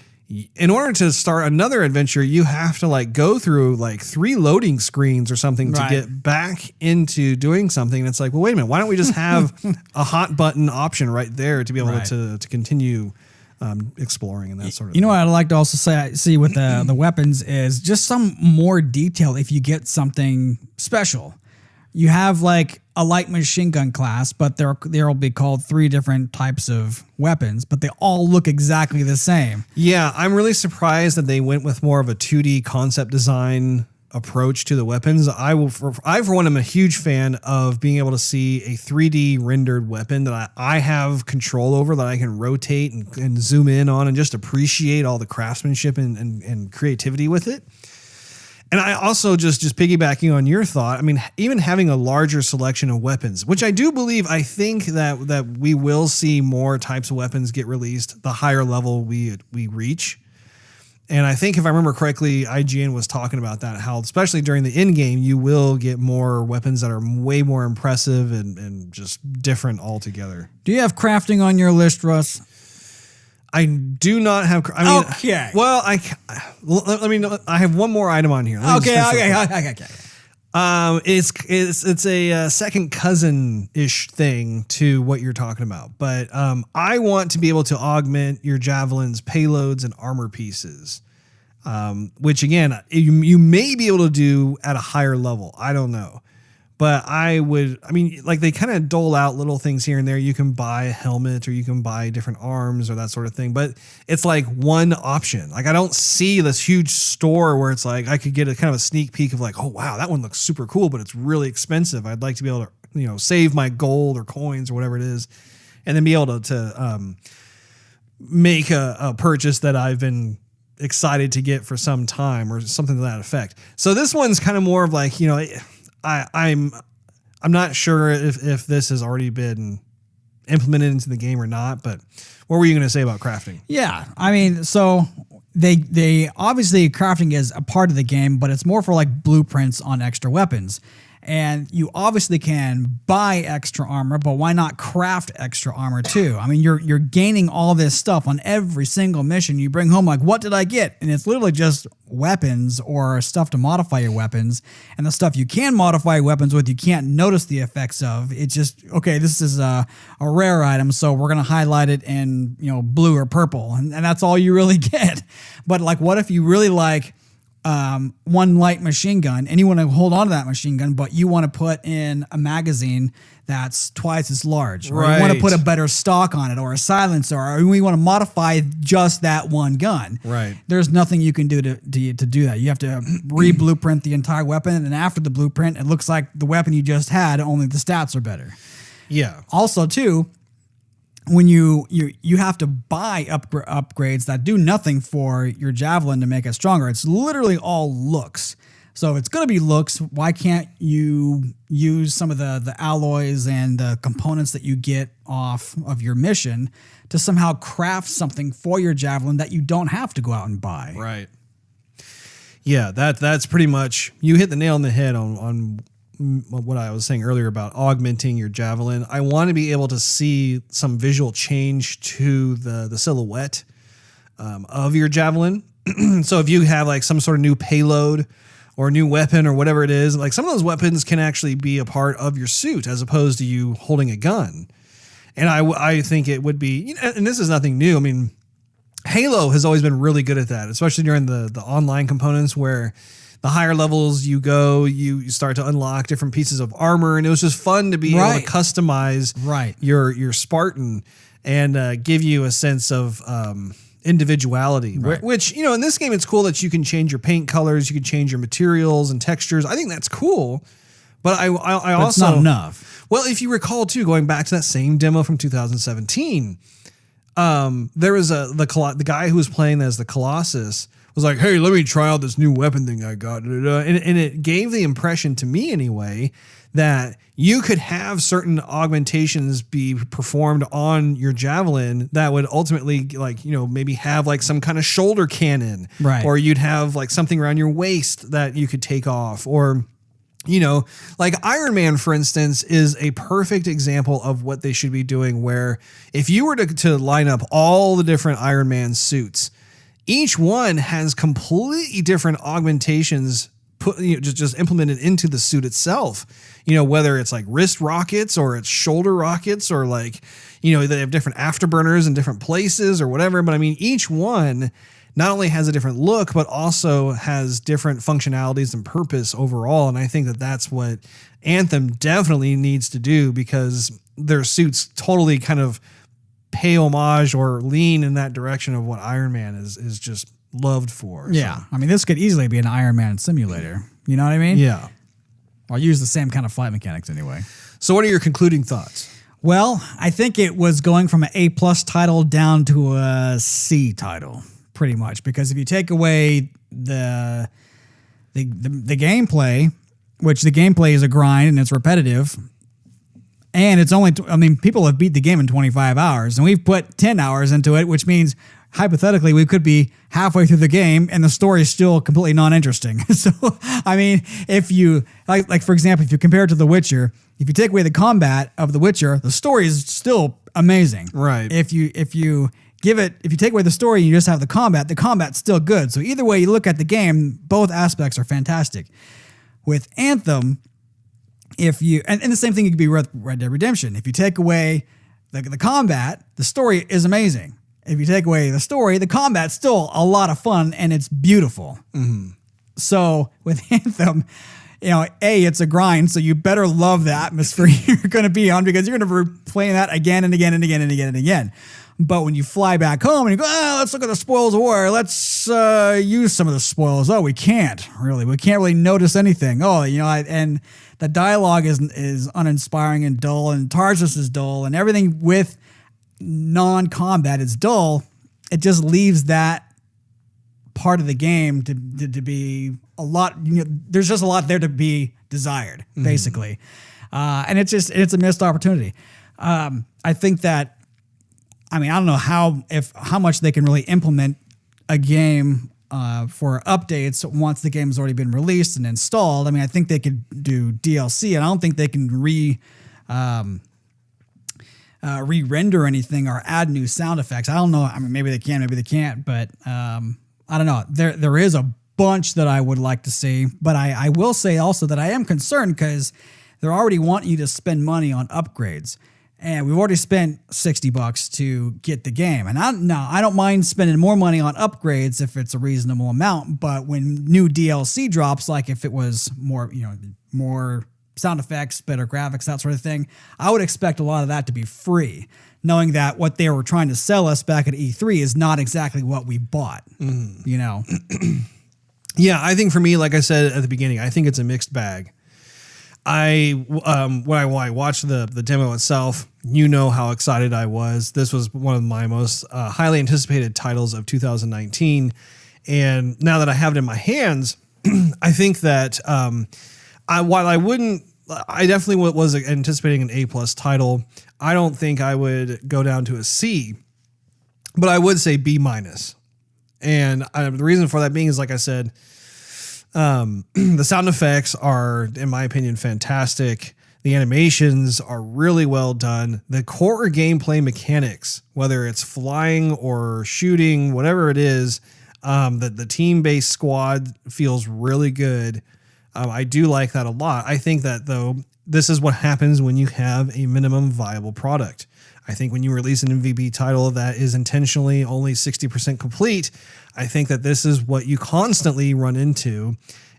in order to start another adventure, you have to like go through like 3 loading screens or something to get back into doing something. And it's like, well, wait a minute, why don't we just have a hot button option right there to be able to continue exploring and that sort of thing. You know what I'd like to also see with the weapons is just some more detail if you get something special. You have like a light machine gun class, but there will be called 3 different types of weapons, but they all look exactly the same. Yeah, I'm really surprised that they went with more of a 2D concept design approach to the weapons. I for one am a huge fan of being able to see a 3D rendered weapon that I have control over, that I can rotate and zoom in on and just appreciate all the craftsmanship and creativity with it. And I also just piggybacking on your thought, I mean, even having a larger selection of weapons, which I do believe, I think that we will see more types of weapons get released the higher level we reach. And I think if I remember correctly, IGN was talking about that, how especially during the end game, you will get more weapons that are way more impressive and just different altogether. Do you have crafting on your list, Russ? I do not have. I mean, okay. Well, I have one more item on here. Okay. It's a second cousin-ish thing to what you're talking about, but I want to be able to augment your javelin's payloads and armor pieces, which again you may be able to do at a higher level. I don't know, but I mean, like they kind of dole out little things here and there. You can buy a helmet or you can buy different arms or that sort of thing, but it's like one option. Like I don't see this huge store where it's like I could get a kind of a sneak peek of like, oh wow, that one looks super cool, but it's really expensive. I'd like to be able to, save my gold or coins or whatever it is, and then be able to make a purchase that I've been excited to get for some time or something to that effect. So this one's kind of more of like, I'm not sure if this has already been implemented into the game or not, but what were you going to say about crafting? Yeah, I mean, so they obviously crafting is a part of the game, but it's more for like blueprints on extra weapons. And you obviously can buy extra armor, but why not craft extra armor too? I mean, you're gaining all this stuff on every single mission you bring home. Like, what did I get? And it's literally just weapons or stuff to modify your weapons. And the stuff you can modify your weapons with, you can't notice the effects of. It's just, okay, this is a rare item, so we're going to highlight it in blue or purple. And that's all you really get. But like, what if you really like one light machine gun and you want to hold on to that machine gun, but you want to put in a magazine that's twice as large, or you want to put a better stock on it or a silencer, or we want to modify just that one gun. Right. There's nothing you can do to do that. You have to re-blueprint the entire weapon, and after the blueprint, it looks like the weapon you just had, only the stats are better. Yeah. Also, too, when you have to buy upgrades that do nothing for your javelin to make it stronger. It's literally all looks. So if it's going to be looks, why can't you use some of the alloys and the components that you get off of your mission to somehow craft something for your javelin that you don't have to go out and buy? Right. Yeah, that's pretty much, you hit the nail on the head on what I was saying earlier about augmenting your javelin. I want to be able to see some visual change to the silhouette of your javelin. So if you have like some sort of new payload or new weapon or whatever it is, like some of those weapons can actually be a part of your suit as opposed to you holding a gun. And I think it would be, and this is nothing new. I mean, Halo has always been really good at that, especially during the online components where the higher levels you go, you start to unlock different pieces of armor. And it was just fun to be able to customize your Spartan and give you a sense of individuality, which, in this game, it's cool that you can change your paint colors, you can change your materials and textures. I think that's cool. But I also, it's not enough. Well, if you recall too, going back to that same demo from 2017, there was the guy who was playing as the Colossus was like, "Hey, let me try out this new weapon thing I got," and it gave the impression to me anyway that you could have certain augmentations be performed on your javelin that would ultimately, maybe have like some kind of shoulder cannon, right? Or you'd have like something around your waist that you could take off, or like Iron Man, for instance, is a perfect example of what they should be doing, where if you were to line up all the different Iron Man suits, each one has completely different augmentations just implemented into the suit itself, whether it's like wrist rockets or it's shoulder rockets or like, they have different afterburners in different places or whatever. But I mean, each one not only has a different look, but also has different functionalities and purpose overall. And I think that that's what Anthem definitely needs to do, because their suits totally kind of pay homage or lean in that direction of what Iron Man is just loved for. Yeah. So. I mean, this could easily be an Iron Man simulator. You know what I mean? Yeah. I'll use the same kind of flight mechanics anyway. So what are your concluding thoughts? Well, I think it was going from an A+ title down to a C title. Pretty much, because if you take away the gameplay, which the gameplay is a grind and it's repetitive, and it's only, people have beat the game in 25 hours, and we've put 10 hours into it, which means hypothetically we could be halfway through the game and the story is still completely non-interesting. So, I mean, if you, like for example, if you compare it to The Witcher, if you take away the combat of The Witcher, the story is still amazing. Right. If you take away the story and you just have the combat's still good. So either way you look at the game, both aspects are fantastic. With Anthem, and the same thing could be Red Dead Redemption. If you take away the combat, the story is amazing. If you take away the story, the combat's still a lot of fun and it's beautiful. Mm-hmm. So with Anthem, it's a grind, so you better love the atmosphere you're going to be on, because you're going to be playing that again and again and again and again and again. But when you fly back home and you go, let's look at the spoils of war. Let's use some of the spoils. Oh, we can't really notice anything. Oh, and the dialogue is uninspiring and dull, and Tarsus is dull, and everything with non-combat is dull. It just leaves that part of the game to be a lot. There's just a lot there to be desired, basically, and it's a missed opportunity. I think that. I don't know how much they can really implement a game for updates once the game's already been released and installed. I think they could do DLC, and I don't think they can re-render anything or add new sound effects. I don't know. Maybe they can, maybe they can't, but I don't know. There is a bunch that I would like to see, but I will say also that I am concerned because they're already wanting you to spend money on upgrades. And we've already spent $60 to get the game. And I don't mind spending more money on upgrades if it's a reasonable amount. But when new DLC drops, like if it was more sound effects, better graphics, that sort of thing, I would expect a lot of that to be free, knowing that what they were trying to sell us back at E3 is not exactly what we bought. Yeah, I think for me, like I said at the beginning, I think it's a mixed bag. When I watched the demo itself, how excited I was. This was one of my most highly anticipated titles of 2019. And now that I have it in my hands, I think that while I definitely was anticipating an A+ title, I don't think I would go down to a C, but I would say B-. And the reason for that being is, like I said, The sound effects are, in my opinion, fantastic. The animations are really well done. The core gameplay mechanics, whether it's flying or shooting, whatever it is, the team-based squad feels really good. I do like that a lot. I think that, though, this is what happens when you have a minimum viable product. I think when you release an MVP title that is intentionally only 60% complete, I think that this is what you constantly run into.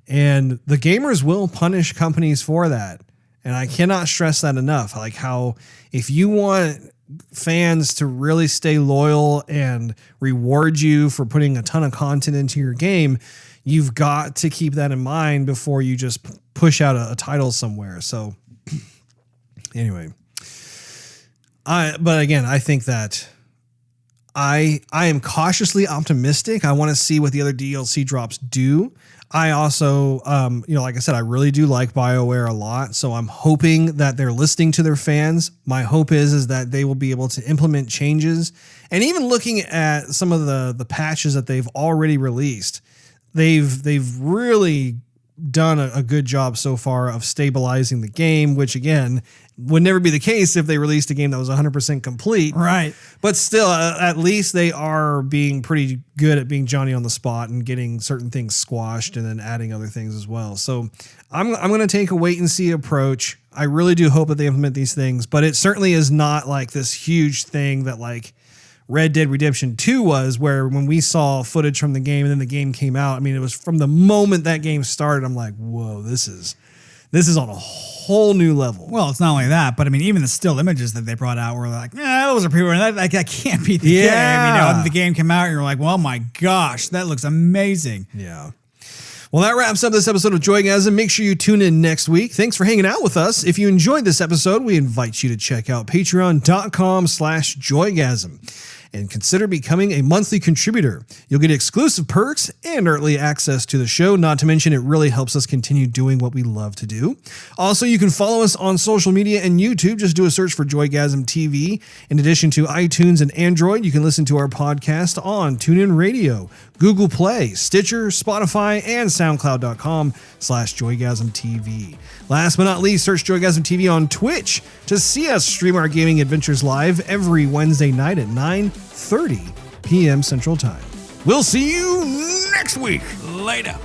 And the gamers will punish companies for that. And I cannot stress that enough. Like how if you want fans to really stay loyal and reward you for putting a ton of content into your game, you've got to keep that in mind before you just push out a title somewhere. So anyway, but again, I think that I am cautiously optimistic. I want to see what the other DLC drops do. I also, like I said, I really do like BioWare a lot. So I'm hoping that they're listening to their fans. My hope is that they will be able to implement changes. And even looking at some of the patches that they've already released, they've really done a good job so far of stabilizing the game, which again would never be the case if they released a game that was 100% complete. Right. But still, at least they are being pretty good at being Johnny on the spot and getting certain things squashed and then adding other things as well. So I'm going to take a wait and see approach. I really do hope that they implement these things, but it certainly is not like this huge thing that like Red Dead Redemption 2 was, where when we saw footage from the game and then the game came out, I mean, it was from the moment that game started, I'm like, whoa, this is on a whole new level. Well, it's not only that, but I mean, even the still images that they brought out were like, those are people, that can't be the game. The game came out and you're like, well, my gosh, that looks amazing. Yeah. Well, that wraps up this episode of Joygasm. Make sure you tune in next week. Thanks for hanging out with us. If you enjoyed this episode, we invite you to check out patreon.com/Joygasm and consider becoming a monthly contributor. You'll get exclusive perks and early access to the show, not to mention it really helps us continue doing what we love to do. Also, you can follow us on social media and YouTube. Just do a search for Joygasm TV. In addition to iTunes and Android, you can listen to our podcast on TuneIn Radio, Google Play, Stitcher, Spotify, and SoundCloud.com/Joygasm TV. Last but not least, search Joygasm TV on Twitch to see us stream our gaming adventures live every Wednesday night at 9:30 p.m. Central Time. We'll see you next week. Later.